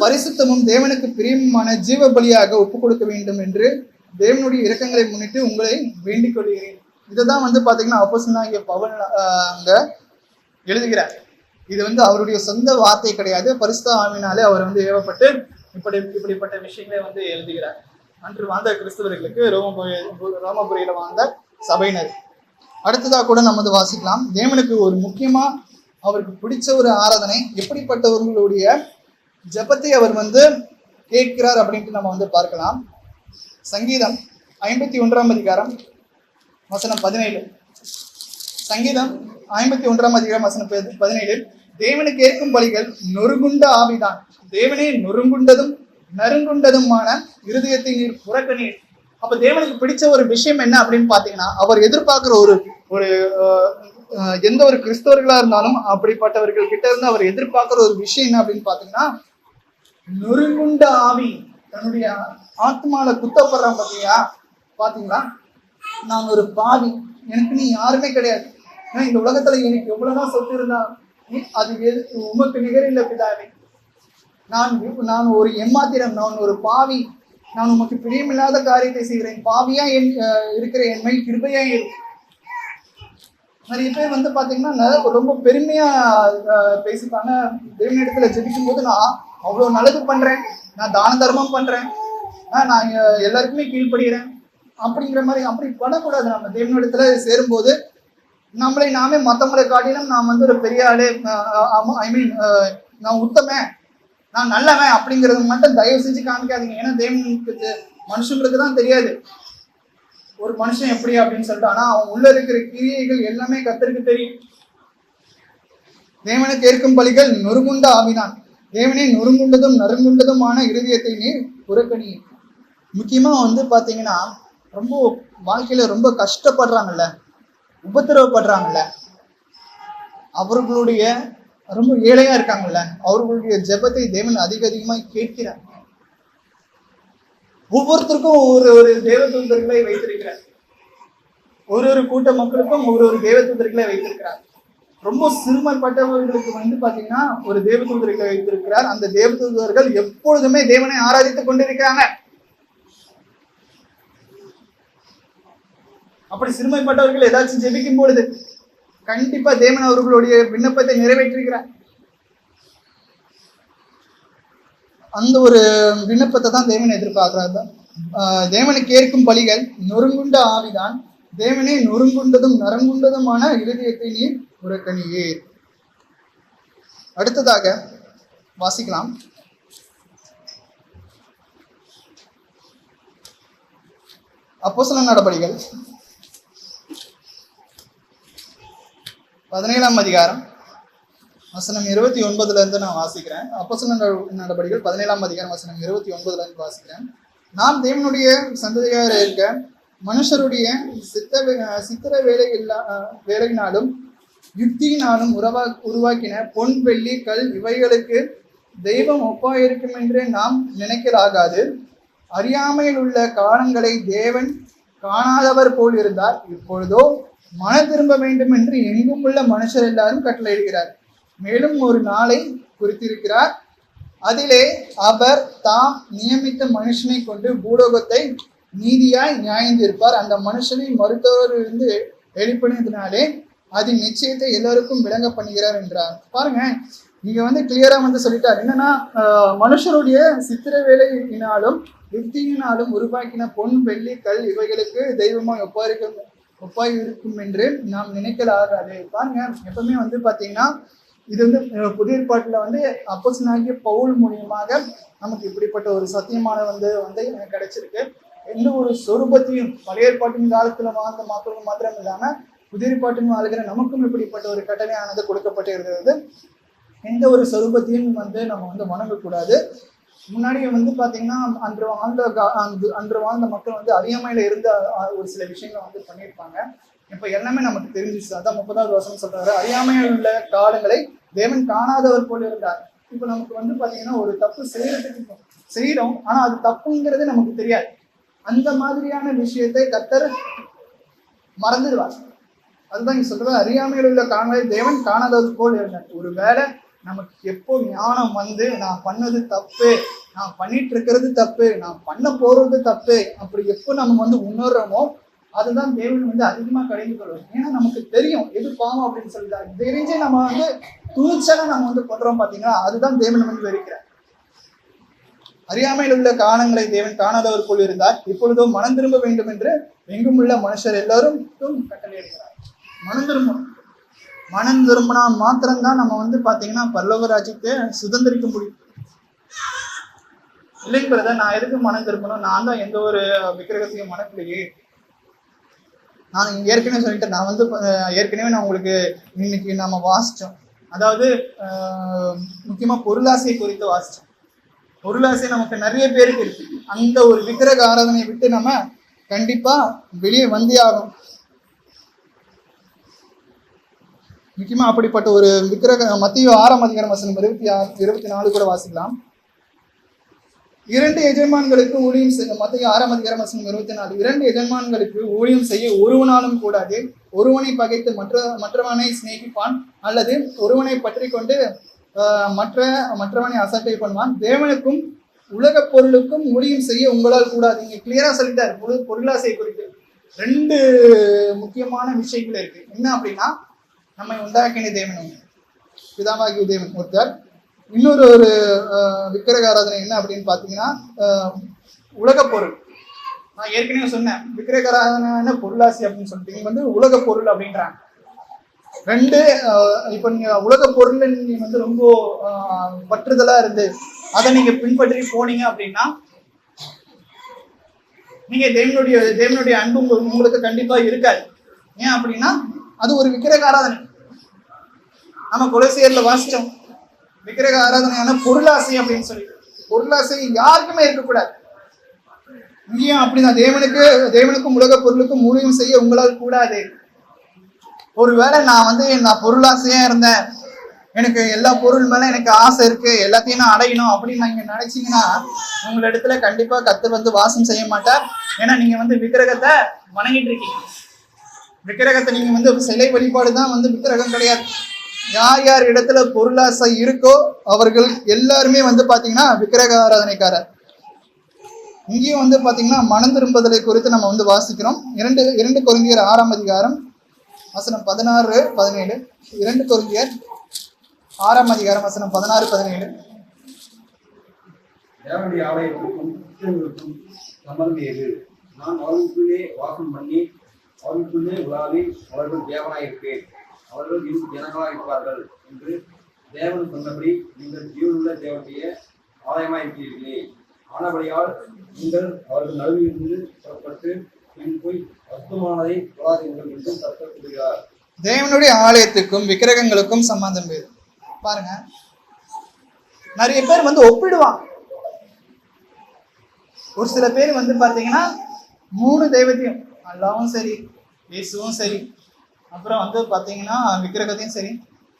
பரிசுத்தமும் தேவனுக்கு பிரியமான ஜீவ பலியாக ஒப்புக் கொடுக்க வேண்டும் என்று தேவனுடைய இரக்கங்களை முன்னிட்டு உங்களை வேண்டிக் கொள்கிறேன். இதுதான் வந்து பாத்தீங்கன்னா அப்போஸ்தலனாகிய பவுல் அங்க எழுதுகிறார். இது வந்து அவருடைய சொந்த வார்த்தை கிடையாது. பரிசுத்த ஆவியினாலே அவர் வந்து ஏவப்பட்டு இப்படிப்பட்ட விஷயங்களை வந்து எழுதுகிறார். அன்று வாழ்ந்த கிறிஸ்தவர்களுக்கு ரோமபுரியில வாழ்ந்த சபையினர். அடுத்ததா கூட நம்ம வந்து வாசிக்கலாம். தேவனுக்கு ஒரு முக்கியமா அவருக்கு பிடிச்ச ஒரு ஆராதனை, எப்படிப்பட்டவர்களுடைய ஜெபத்தை அவர் வந்து கேட்கிறார் அப்படின்ட்டு நம்ம வந்து பார்க்கலாம். சங்கீதம் 51 அதிகாரம் வசனம் 17. சங்கீதம் 51 அதிகாரம் வசனம் 17. தேவனுக்கு ஏற்கும் பலிகள் நொறுங்குண்ட ஆவிதான். தேவனே நொறுங்குண்டதும் நறுங்குண்டதுமான இருதயத்தை நீர் புறக்கணீர். அப்ப தேவனுக்கு பிடிச்ச ஒரு விஷயம் என்ன அப்படின்னு பாத்தீங்கன்னா, அவர் எதிர்பார்க்கிற ஒரு எந்த ஒரு கிறிஸ்தவர்களா இருந்தாலும் அப்படிப்பட்டவர்கள் கிட்ட இருந்து அவர் எதிர்பார்க்கிற ஒரு விஷயம் என்ன அப்படின்னு பாத்தீங்கன்னா, நொறுங்குண்ட ஆவி. தன்னுடைய ஆத்மால குத்தப்படுறான் பாத்தீங்களா? நான் ஒரு பாவி, எனக்கு நீ யாருமே கிடையாது. இந்த உலகத்துல எனக்கு எவ்வளவுதான் சொத்து இருந்தா அது உமக்கு நிகரில்லை பிதாவே. நான் ஒரு எம்மாத்திரம், நான் ஒரு பாவி, நான் உமக்கு பிரியமில்லாத காரியத்தை செய்கிறேன். பாவியா இருக்கிற என் மேல் கிருபையா இருக்கு. நிறைய பேர் வந்து பாத்தீங்கன்னா ரொம்ப பெருமையா பேசிப்பாங்க. தேவனிடத்துல ஜெபிக்கும் போது நான் அவ்வளவு நல்லது பண்றேன், நான் தான தர்மம் பண்றேன், நான் எல்லாருக்குமே கீழ்ப்படுகிறேன் அப்படிங்கிற மாதிரி. அப்படி பண்ணக்கூடாது. நம்ம தேவனிடத்துல சேரும்போது நம்மளை நாமே மற்றவங்களை காட்டிலும் நான் வந்து ஒரு பெரிய ஆளு, நான் உத்தமன், நான் நல்லவன் அப்படிங்கிறது மட்டும் தயவு செஞ்சு காமிக்காதீங்க. ஏன்னா தேவனுக்கு மனுஷங்களுக்கு தான் தெரியாது ஒரு மனுஷன் எப்படி அப்படின்னு சொல்லிட்டு. ஆனா அவன் உள்ள இருக்கிற கிரியைகள் எல்லாமே கர்த்தருக்கு தெரியும். தேவனுக்கு ஏற்கும் பலிகள் நொறுங்குண்ட ஆவிதான். தேவனே நொறுங்குண்டதும் நறுங்குண்டதுமான இருதயத்தை நீர் புறக்கணி. முக்கியமா வந்து பாத்தீங்கன்னா, ரொம்ப வாழ்க்கையில ரொம்ப கஷ்டப்படுறாங்கல்ல, உபத்திரவப்படுறாங்கல்ல, அவர்களுடைய ரொம்ப ஏழையா இருக்காங்கல்ல, அவர்களுடைய ஜெபத்தை தேவன் அதிகமாக கேட்கிறார். ஒவ்வொருத்தருக்கும் ஒரு தேவதூதர்களை வைத்திருக்கிறார். ஒரு கூட்ட மக்களுக்கும் ஒரு தேவதூதர்களை வைத்திருக்கிறார். ரொம்ப சிறுமைப்பட்டவர்களுக்கு வந்து பாத்தீங்கன்னா ஒரு தேவதூதர்களை வைத்திருக்கிறார். அந்த தேவதூதர்கள் எப்பொழுதுமே தேவனை ஆராதித்துக் கொண்டிருக்கிறாங்க. அப்படி சிறுமைப்பட்டவர்கள் ஏதாச்சும் ஜெபிக்கும் பொழுது கண்டிப்பா தேவன் அவர்களுடைய விண்ணப்பத்தை நிறைவேற்றுகிறார். அந்த ஒரு விண்ணப்பத்தை தான் தேவன் எதிர்பார்க்கிறார். தேவனுக்கு ஏற்கும் பலிகள் நொறுங்குண்ட ஆவிதான். தேவனே நொறுங்குண்டதும் நரங்குண்டதுமான இருதயத்தை நீர் புறக்கணியே. அடுத்ததாக வாசிக்கலாம். அப்போஸ்தலர் நடபடிகள் 17ஆம் அதிகாரம் வசனம் 29 இருந்து நான் வாசிக்கிறேன். அப்போஸ்தலர் நடபடிகள் 17ஆம் அதிகாரம் வசனம் 29 இருந்து வாசிக்கிறேன். நாம் தேவனுடைய சந்ததியாக இருக்க மனுஷருடைய சித்திர வேலையினாலும் யுக்தியினாலும் உருவாக்கின பொன் வெள்ளி கல் இவைகளுக்கு தெய்வம் ஒப்பாயிருக்கும் என்று நாம் நினைக்கலாகாது. அறியாமையில் உள்ள காலங்களை தேவன் காணாதவர் போல் இருந்தார். இப்பொழுதோ மன திரும்ப வேண்டும் என்று எங்கும் உள்ள மனுஷர் எல்லாரும் கட்டளையிடுகிறார். மேலும் ஒரு நாளை குறித்திருக்கிறார், அதிலே அவர் தாம் நியமித்த மனுஷனை கொண்டு பூலோகத்தை நீதியாய் நியாயந்திருப்பார். அந்த மனுஷனை மருத்துவரிலிருந்து வெளிப்படுத்தினாலே அதன் நிச்சயத்தை எல்லாருக்கும் விளங்க பண்ணுகிறார் என்றார். பாருங்க, இங்க கிளியரா சொல்லிட்டார். என்னன்னா, மனுஷருடைய சித்திர வேலையினாலும் யுக்தியினாலும் உருவாக்கின பொன் வெள்ளி கல் இவைகளுக்கு தெய்வமா ஒப்பாய் இருக்கும் என்று நாம் நினைக்கலாகாது. பாருங்க, எப்பவுமே பாத்தீங்கன்னா இது புதிய ஏற்பாட்டுல அப்போஸ்தலனாகிய பவுல் மூலியமாக நமக்கு இப்படிப்பட்ட ஒரு சத்தியமான கிடைச்சிருக்கு. எந்த ஒரு சொரூபத்தையும் பழைய ஏற்பாட்டின் காலத்துல வாழ்ந்த மக்களுக்கு மாத்திரம் இல்லாம புதிய ஏற்பாட்டின் வாழ்கிற நமக்கும் இப்படிப்பட்ட ஒரு கட்டளையானது கொடுக்கப்பட்டிருக்கிறது. எந்த ஒரு சொரூபத்தையும் நம்ம வணங்கக்கூடாது. முன்னாடி பாத்தீங்கன்னா அன்று வாழ்ந்த மக்கள் அறியாமையில இருந்த ஒரு சில விஷயங்கள் பண்ணியிருப்பாங்க. இப்ப எல்லாமே நமக்கு தெரிஞ்சிச்சு. அதான் 30வது வசனம் சொல்றாரு, அறியாமையில் உள்ள காலங்களை தேவன் காணாதவர் போல இருந்தார். இப்ப நமக்கு பாத்தீங்கன்னா ஒரு தப்பு செய்யறோம், ஆனா அது தப்புங்கிறது நமக்கு தெரியாது. அந்த மாதிரியான விஷயத்தை கர்த்தர் மறந்துடுவார். அதுதான் இங்க சொல்றது, அறியாமையில் உள்ள காலங்களை தேவன் காணாதவர் போல் இருந்தார். ஒரு வேளை நமக்கு எப்போ ஞானம் நான் பண்ணது தப்பு, நான் பண்ணிட்டு இருக்கிறது தப்பு, நான் பண்ண போறது தப்பு, அப்படி எப்போ நம்ம உணர்றோமோ அதுதான் தேவன் அதிகமா கடைந்து கொள்வோம். ஏன்னா நமக்கு தெரியும் எது பாவம் அப்படின்னு சொல்லிட்டாரு. தெரிஞ்சு நம்ம துணிச்சலா நம்ம பண்றோம் பாத்தீங்கன்னா, அதுதான் தேவன் வெறுக்கிறார். அறியாமையில் உள்ள காலங்களை தேவன் காணாதவர் போல் இருந்தார். இப்பொழுதோ மனம் திரும்ப வேண்டும் என்று எங்கும் உள்ள மனுஷர் எல்லாரும் கட்டளையிடுகிறார். மனம் திரும்பினா மாத்திரம்தான் நம்ம பாத்தீங்கன்னா பரலோக ராஜ்யத்தை சுதந்திரிக்க முடியும். இல்லைங்க பிரதர், நான் எதுக்கு மனம் திரும்பணும்? நான் தான் எந்த ஒரு விக்கிரகத்தையும் மனப்பிலேயே. நான் ஏற்கனவே சொல்லிட்டேன். நான் ஏற்கனவே நான் உங்களுக்கு இன்னைக்கு நம்ம வாசிச்சோம். அதாவது முக்கியமா பொருளாசையை குறித்து வாசிச்சோம். பொருளாசை நமக்கு நிறைய பேருக்கு இருக்கு. அந்த ஒரு விக்கிரக ஆராதனையை விட்டு நம்ம கண்டிப்பா வெளியே வந்தே ஆகும். முக்கியமா அப்படிப்பட்ட ஒரு விக்கிரக மத்தேயு 6ஆம் அதிகாரம் வசனம் 24 கூட வாசிக்கலாம். 2 எஜமான்களுக்கு ஊழியம் செய்ய, மத்தேயு 6ஆம் அதிகாரம் வசனம் 24, 2 எஜமான்களுக்கு ஊழியம் செய்ய ஒருவனாலும் கூடாது. ஒருவனை பகைத்து மற்றவனை சிநேகிப்பான், அல்லது ஒருவனை பற்றி கொண்டு மற்றவனை அசட்டை பண்ணுவான். தேவனுக்கும் உலக பொருளுக்கும் ஊழியம் செய்ய உங்களால் கூடாது. இங்க கிளியரா சொல்லிட்டாரு பொருளாசை குறித்து 2 முக்கியமான விஷயங்கள் இருக்கு. என்ன அப்படின்னா, நம்மை உண்டாக்கின தேவன் பிதாவாகிய தேவன் ஒருத்தர். இன்னொரு ஒரு விக்கிரக ஆராதனை என்ன அப்படின்னு பாத்தீங்கன்னா, உலக பொருள். நான் ஏற்கனவே சொன்னேன், விக்கிரக ஆராதனை பொருளாசி அப்படின்னு சொல்லிட்டு இங்க உலக பொருள் அப்படின்றாங்க. 2 இப்ப நீங்க உலக பொருள் நீங்க ரொம்ப பற்றுதலா இருந்து அதை நீங்க பின்பற்றி போனீங்க அப்படின்னா நீங்க தேவனுடைய அன்பு உங்களுக்கு கண்டிப்பா இருக்காது. ஏன் அப்படின்னா அது ஒரு விக்கிரக ஆராதனை. நம்ம கொலோசியர்ல வாசிச்சோம், விக்கிரக ஆராதனையான பொருளாசை அப்படின்னு சொல்லி. பொருளாசை யாருக்குமே இருக்கக்கூடாது. இங்கேயும் அப்படிதான், தேவனுக்கும் உலக பொருளுக்கும் ஊழியம் செய்ய உங்களால் கூடாது. ஒருவேளை நான் பொருளாசையா இருந்தேன், எனக்கு எல்லா பொருள் மேல எனக்கு ஆசை இருக்கு, எல்லாத்தையும் நான் அடையணும் அப்படின்னு நீங்க நினைச்சீங்கன்னா உங்களிடத்துல கண்டிப்பா கர்த்தர் வாசம் செய்ய மாட்டார். ஏன்னா நீங்க விக்கிரகத்தை வணங்கிட்டு இருக்கீங்க. விக்கிரகத்தை நீங்க சிலை வழிபாடு தான் விக்கிரகம் கிடையாது. யார் யார் இடத்துல பொருளாசை இருக்கோ அவர்கள் எல்லாருமே பாத்தீங்கன்னா விக்கிரக ஆராதனைக்காரர். இங்கேயும் பாத்தீங்கன்னா மனம் திரும்புதலை குறித்து நம்ம வாசிக்கிறோம். 2 கொரிந்தியர் 6ஆம் அதிகாரம் வசனம் 16-17. 2 கொரிந்தியர் 6ஆம் அதிகாரம் வசனம் 16-17. தேவனுடைய ஆலயத்திற்கும் கிறிஸ்தவர்களுக்கும் சம்பந்தம் ஏது? நான் அவர்களுக்குள்ளே வாசம் பண்ணி அவர்களுக்குள்ளே உலாவி அவர்கள் தேவனாயிருப்பேன், அவர்கள் ஜனங்களாக இருப்பார்கள் என்று தேவன் சொன்னபடி நீங்கள் ஜீவனுள்ள தேவனுடைய ஆலயமாயிருக்கிறீர்களே. ஆனபடியால் நீங்கள் அவர்கள் நடுவிலிருந்து புறப்பட்டு பின் போய் அசுத்தமானதை தொழாதீர்கள் என்று கர்த்தர் சொல்கிறார். தேவனுடைய ஆலயத்துக்கும் விக்கிரகங்களுக்கும் சம்பந்தம் வேறு. பாருங்க, நிறைய பேர் வந்து ஒப்பிடுவாங்க. ஒரு சில பேர் வந்து பாத்தீங்கன்னா 3 தெய்வத்தையும், அல்லாவும் சரி, இயேசுவும் சரி, அப்புறம் வந்து பாத்தீங்கன்னா விக்கிரகத்தையும் சரி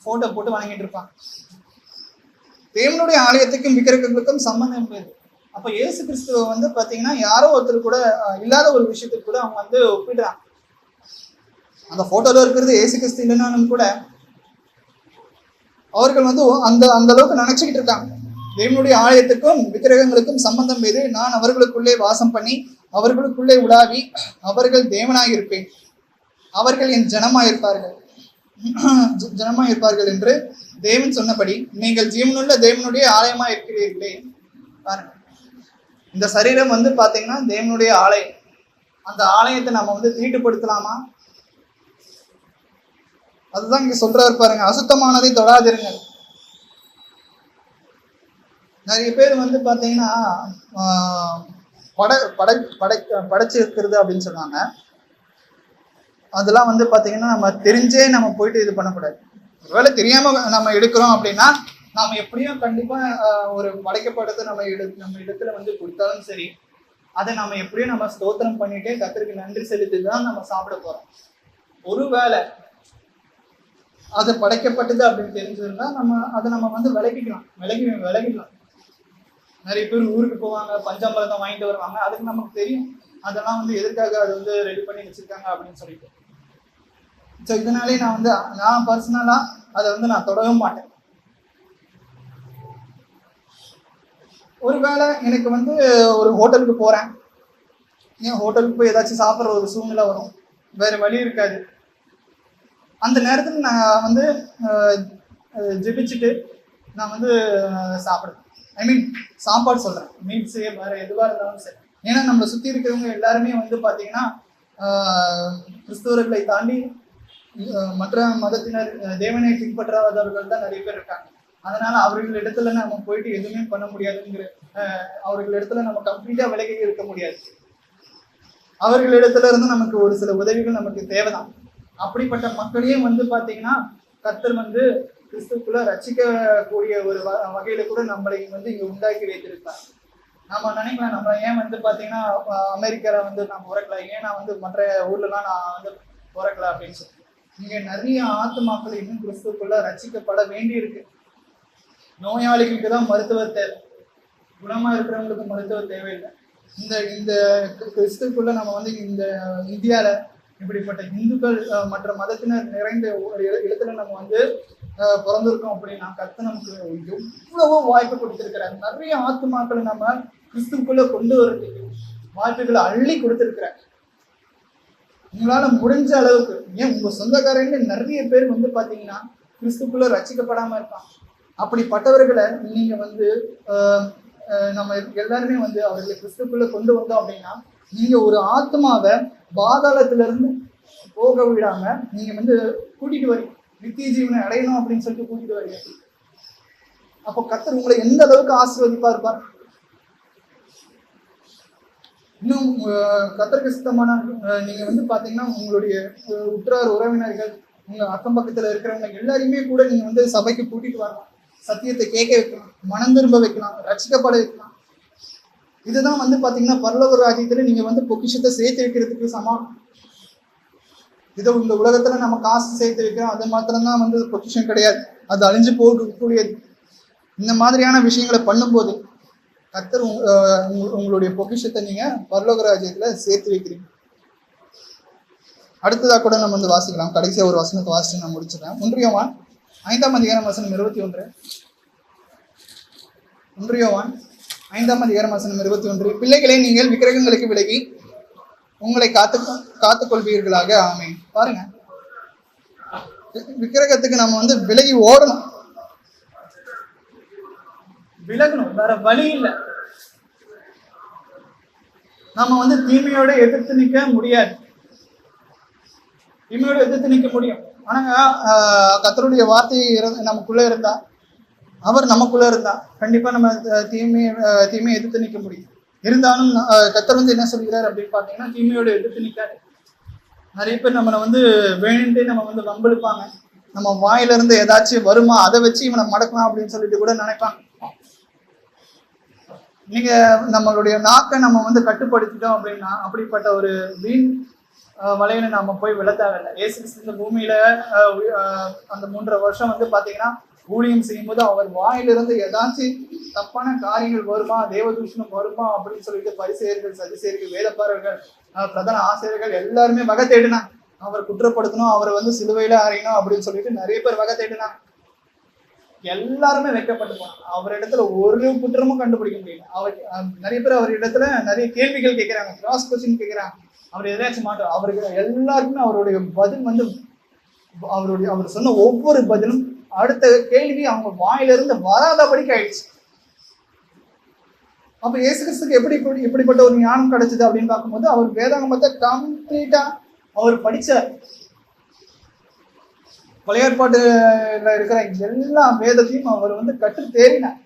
போட்டோ போட்டு வணங்கிட்டு இருப்பாங்க. தேவனுடைய ஆலயத்துக்கும் விக்கிரகங்களுக்கும் சம்பந்தம் வேறு. அப்ப இயேசு கிறிஸ்துவ வந்து பாத்தீங்கன்னா யாரோ ஒருத்தர் கூட இல்லாத ஒரு விஷயத்துக்கு கூட அவங்க வந்து ஒப்பிடுறாங்க. அந்த போட்டோல இருக்கிறது இயேசு கிறிஸ்து இல்லைன்னாலும் கூட அவர்கள் வந்து அந்த அளவுக்கு நினைச்சுக்கிட்டு இருக்காங்க. தேவனுடைய ஆலயத்துக்கும் விக்கிரகங்களுக்கும் சம்பந்தம் வேறு. நான் அவர்களுக்குள்ளே வாசம் பண்ணி அவர்களுக்குள்ளே உலாவி அவர்கள் தேவனாய் இருப்பேன், அவர்கள் என் ஜனமாயிருப்பார்கள் என்று தேவன் சொன்னபடி நீங்கள் ஜீவனுள்ள தேவனுடைய ஆலயமா இருக்கிறீர்களே. பாருங்க, இந்த சரீரம் வந்து பாத்தீங்கன்னா தேவனுடைய ஆலயம். அந்த ஆலயத்தை நம்ம வந்து தீட்டுப்படுத்தலாமா? அதுதான் இங்க சொல்றாரு பாருங்க, அசுத்தமானதை தொடாதிருங்க. நிறைய பேர் வந்து பாத்தீங்கன்னா படைச்சு இருக்கிறது அப்படின்னு சொன்னாங்க. அதெல்லாம் வந்து பாத்தீங்கன்னா நம்ம தெரிஞ்சே நம்ம போயிட்டு இது பண்ணக்கூடாது. ஒருவேளை தெரியாம நம்ம எடுக்கிறோம் அப்படின்னா நாம எப்படியும் கண்டிப்பா ஒரு படைக்கப்பட்டதை நம்ம இடத்துல வந்து கொடுத்தாலும் சரி, அதை நம்ம எப்படியும் நம்ம ஸ்தோத்திரம் பண்ணிட்டே கர்த்தருக்கு நன்றி செலுத்தி தான் நம்ம சாப்பிட போறோம். ஒருவேளை அது படைக்கப்பட்டது அப்படின்னு தெரிஞ்சிருந்தா அதை நம்ம வந்து விலகிடலாம். நிறைய பேர் ஊருக்கு போவாங்க, பஞ்சாமிரதம் வாங்கிட்டு வருவாங்க. அதுக்கு நமக்கு தெரியும் அதெல்லாம் வந்து எதற்காக அது வந்து ரெடி பண்ணி வச்சிருக்காங்க அப்படின்னு சொல்லிட்டு. ஸோ இதனாலே நான் பர்சனலா அதை வந்து நான் தொடவும் மாட்டேன். ஒருவேளை எனக்கு வந்து ஒரு ஹோட்டலுக்கு போறேன், ஏன் ஹோட்டலுக்கு போய் ஏதாச்சும் சாப்பிட்ற ஒரு சூழ்நிலை வரும், வேற வழி இருக்காது. அந்த நேரத்தில் நான் வந்து ஜெபிச்சுட்டு நான் வந்து சாப்பிடுவேன். சாப்பாடு சொல்றேன், மீட்ஸு வேற எதுவாக இருந்தாலும் சரி. ஏன்னா நம்மளை சுற்றி இருக்கிறவங்க எல்லாருமே வந்து பார்த்தீங்கன்னா கிறிஸ்தவர்களை தாண்டி மற்ற மதத்தினர் தேவனை பின்பற்றாதவர்கள் தான் நிறைய பேர் இருக்காங்க. அதனால அவர்களிடத்துல நம்ம போயிட்டு எதுவுமே பண்ண முடியாதுங்கிற, அவர்களிடத்துல நம்ம கம்ப்ளீட்டா விலகி இருக்க முடியாது. அவர்களிடத்துல இருந்து நமக்கு ஒரு சில உதவிகள் நமக்கு தேவைதான். அப்படிப்பட்ட மக்களையும் வந்து பாத்தீங்கன்னா கர்த்தர் வந்து கிறிஸ்துக்குள்ள ரட்சிக்கக்கூடிய ஒரு வகையில கூட நம்மளை வந்து இங்க உண்டாக்கி வைத்திருக்காங்க. நம்ம நினைக்கலாம், நம்ம ஏன் வந்து பாத்தீங்கன்னா அமெரிக்கால வந்து நான் பிறக்கல, ஏன் நான் வந்து மற்ற ஊர்லலாம் நான் வந்து பிறக்கல அப்படின்னு சொல்லி. இங்க நிறைய ஆத்துமாக்கள் இன்னும் கிறிஸ்துக்குள்ள ரட்சிக்கப்பட வேண்டி இருக்கு. நோயாளிகளுக்கு தான் மருத்துவர் தேவை, குணமா இருக்கிறவங்களுக்கு மருத்துவர் தேவையில்லை. இந்த கிறிஸ்துக்குள்ள நம்ம வந்து இந்த இந்தியால இப்படிப்பட்ட இந்துக்கள் மற்ற மதத்தினர் நிறைந்த ஒரு இடத்துல நம்ம வந்து பிறந்திருக்கோம் அப்படின்னா கர்த்தர் நமக்கு எவ்வளவோ வாய்ப்பு கொடுத்திருக்கிறார். நிறைய ஆத்துமாக்களை நம்ம கிறிஸ்துக்குள்ள கொண்டு வர்றதுக்கு வாய்ப்புகளை அள்ளி கொடுத்திருக்கிறார். உங்களால முடிஞ்ச அளவுக்கு, ஏன் உங்க சொந்தக்காரங்க நிறைய பேர் வந்து பாத்தீங்கன்னா கிறிஸ்துக்குள்ள ரட்சிக்கப்படாம இருப்பாங்க. அப்படிப்பட்டவர்களை நீங்க வந்து நம்ம எல்லாருமே வந்து அவர்களை கிறிஸ்துக்குள்ள கொண்டு வந்தோம் அப்படின்னா நீங்க ஒரு ஆத்மாவை பாதாளத்துல இருந்து போக விடாம நீங்க வந்து கூட்டிட்டு வரீங்க, நித்திய ஜீவனை அடையணும் அப்படின்னு சொல்லிட்டு கூட்டிட்டு வரீங்க. அப்போ கர்த்தர் உங்களை எந்த அளவுக்கு ஆசீர்வதிப்பா இருப்பார். இன்னும் கர்த்தருக்கு சித்தமான நீங்க வந்து பாத்தீங்கன்னா உங்களுடைய உற்றார் உறவினர்கள், உங்க அக்கம் பக்கத்துல இருக்கிறவங்க எல்லாரையுமே கூட நீங்க வந்து சபைக்கு கூட்டிட்டு வரலாம், சத்தியத்தை கேட்க வைக்கலாம், மனம் திரும்ப வைக்கலாம், ரட்சிக்கப்பட வைக்கலாம். இதுதான் வந்து பாத்தீங்கன்னா பரலோக ராஜ்யத்துல நீங்க வந்து பொக்கிஷத்தை சேர்த்து வைக்கிறதுக்கு சமானம். இதோ இந்த உலகத்துல நம்ம காசு சேர்த்து வைக்கிறோம், அது மாத்திரம்தான் வந்து பொக்கிஷம் கிடையாது, அது அழிஞ்சு போகக்கூடியது. இந்த மாதிரியான விஷயங்களை பண்ணும்போது கர்த்தர் உங்களுடைய பொக்கிஷத்தை நீங்க பரலோக ராஜ்யத்துல சேர்த்து வைக்கிறீங்க. அடுத்ததா கூட நம்ம வந்து வாசிக்கலாம். கடைசியா ஒரு வசனத்தை வாசிச்சு நான் முடிச்சிடறேன். 1 யோவான் 5ஆம் அதிகாரம் வசனம் 21. 1 யோவான் 5ஆம் அதிகாரம் வசனம் 21. பிள்ளைகளை நீங்கள் விக்கிரகங்களுக்கு விலகி உங்களை காத்துக் கொள்வீர்களாக. ஆமென். பாருங்க, விக்கிரகத்துக்கு நம்ம வந்து விலகி ஓடணும், விலகணும், வேற வழி இல்லை. நம்ம வந்து தீமையோட எதிர்த்து நிற்க முடியாது. தீமையோட எதிர்த்து நிற்க முடியும். ஆனாங்க கர்த்தருடைய வார்த்தை நமக்குள்ள இருந்தா, அவர் நமக்குள்ள இருந்தா கண்டிப்பா நம்ம தீமையை எதிர்த்து நிற்க முடியும். இருந்தாலும் கர்த்தர் வந்து என்ன சொல்கிறார் அப்படின்னு பார்த்தீங்கன்னா, தீமையோட எதிர்த்து நிற்காது. நிறைய பேர் நம்மளை வந்து வேணுன்ட்டு நம்ம வந்து வம்பெடுப்பாங்க. நம்ம வாயில இருந்து ஏதாச்சும் வருமா, அதை வச்சு இவனை மடக்கலாம் அப்படின்னு சொல்லிட்டு கூட நினைப்பாங்க. நீங்க நம்மளுடைய நாக்கை நம்ம வந்து கட்டுப்படுத்திட்டோம் அப்படின்னா, அப்படிப்பட்ட ஒரு வீண் வலையில நாம போய் விழ தேவையில்லை. இயேசு கிறிஸ்து இந்த பூமியில அந்த 3.5 வருஷம் வந்து பாத்தீங்கன்னா ஊழியம் செய்யும்போது அவர் வாயிலிருந்து ஏதாச்சும் தப்பான காரியங்கள் வருமா, தேவதூஷணம் வருமா அப்படின்னு சொல்லிட்டு பரிசேயர்கள், சதுசேயர்கள், வேதப்பாரர்கள், பிரதான ஆசிரியர்கள் எல்லாருமே வகை தேடினாங்க. அவர் குற்றப்படுத்தணும், அவரை வந்து சிலுவையில அறையணும் அப்படின்னு சொல்லிட்டு நிறைய பேர் வகை தேடினாங்க. எல்லாருமே வைக்கப்பட்டு போனாங்க. அவர் இடத்துல ஒரு குற்றமும் கண்டுபிடிக்க முடியல. நிறைய பேர் அவர் இடத்துல நிறைய கேள்விகள் கேட்கிறாங்க, கிராஸ் கொஸ்டின் கேட்கிறாங்க. அவர் எதாச்சும் மாட்டார். அவருக்கு எல்லாருக்குமே அவருடைய பதில் வந்து அவர் சொன்ன ஒவ்வொரு பதிலும் அடுத்த கேள்வி அவங்க வாயிலிருந்து வராதபடிக்கு ஆயிடுச்சு. அப்ப இயேசு கிறிஸ்துக்கு எப்படிப்பட்ட ஒரு ஞானம் கிடைச்சது அப்படின்னு பார்க்கும்போது, அவர் வேதாகமத்தை கம்ப்ளீட்டா அவர் படிச்சார். பழைய ஏற்பாட்டுல இருக்கிற எல்லா வேதத்தையும் அவர் வந்து கற்று தேறினார்.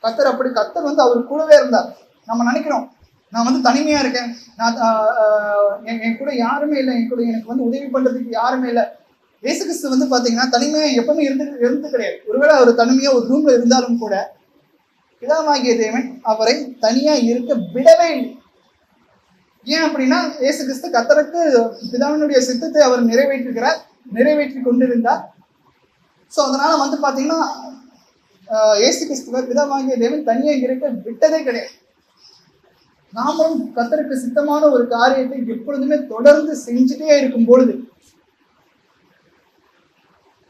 கர்த்தர் வந்து அவர் கூடவே இருந்தார். நம்ம நினைக்கிறோம், நான் வந்து தனிமையா இருக்கேன், நான் என் கூட யாருமே இல்லை, எனக்கு வந்து உதவி பண்றதுக்கு யாருமே இல்லை. இயேசு கிறிஸ்து வந்து பாத்தீங்கன்னா தனிமையா எப்பவுமே இருந்து கிடையாது. ஒருவேளை அவர் தனிமையா ஒரு ரூம்ல இருந்தாலும் கூட பிதாவாகிய தேவன் அவரை தனியா இருக்க விடவே இல்லை. ஏன் அப்படின்னா, இயேசு கிறிஸ்து கர்த்தருக்கு பிதாவினுடைய சித்தத்தை அவர் நிறைவேற்றி கொண்டிருந்தார். ஸோ அதனால வந்து பாத்தீங்கன்னா இயேசு கிறிஸ்துவ பிதாவாகிய தேவன் தனியா இருக்க விட்டதே கிடையாது. நாமும் கர்த்தருக்கு சித்தமான ஒரு காரியத்தை எப்பொழுதுமே தொடர்ந்து செஞ்சுட்டே இருக்கும் பொழுது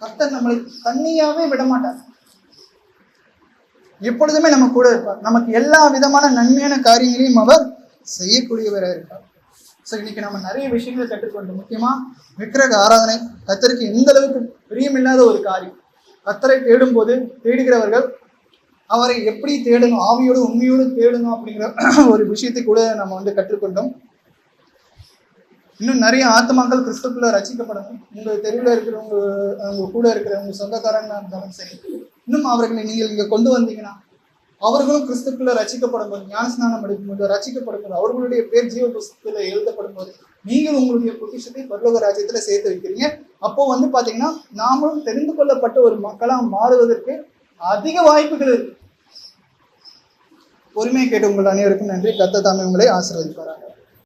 கர்த்தர் நம்மளை தனியாவே விட மாட்டார். எப்பொழுதுமே நம்ம கூட இருப்பார். நமக்கு எல்லா விதமான நன்மையான காரியங்களையும் அவர் செய்யக்கூடியவராக இருப்பார். ஸோ இன்னைக்கு நம்ம நிறைய விஷயங்களை கற்றுக்கொண்டோம். முக்கியமா விக்கிரக ஆராதனை கர்த்தருக்கு எந்த அளவுக்கு பிரியமில்லாத ஒரு காரியம். கர்த்தரை தேடும் போது தேடுகிறவர்கள் அவரை எப்படி தேடணும், ஆவியோடு உண்மையோடு தேடணும் அப்படிங்கிற ஒரு விஷயத்தை கூட நம்ம வந்து கற்றுக்கொண்டோம். இன்னும் நிறைய ஆத்மாக்கள் கிறிஸ்துக்குள்ள ரசிக்கப்படணும். உங்க தெருவில் இருக்கிறவங்க, உங்க கூட இருக்கிற உங்க சொந்தக்காரங்களா இருந்தாலும் சரி, இன்னும் அவர்களை நீங்கள் இங்க கொண்டு வந்தீங்கன்னா அவர்களும் கிறிஸ்துக்குள்ள ரசிக்கப்படும் போது, ஞானஸ்நானம் அடைக்கும் போது ரசிக்கப்படும் போது, அவர்களுடைய பேர் ஜீவ புஸ்தகத்துல எழுதப்படும் போது நீங்கள் உங்களுடைய பொக்கிஷத்தை பரலோக ராஜ்யத்துல சேர்த்து வைக்கிறீங்க. அப்போ வந்து பாத்தீங்கன்னா நாமளும் தெரிந்து கொள்ளப்பட்ட ஒரு மக்களா மாறுவதற்கு அதிக வாய்ப்புகள் இருக்கு. பொறுமையை கேட்டு உங்கள் அனைவருக்கும் நன்றி. கர்த்தர் தாமே உங்களை ஆசீர்வதிப்பாராக.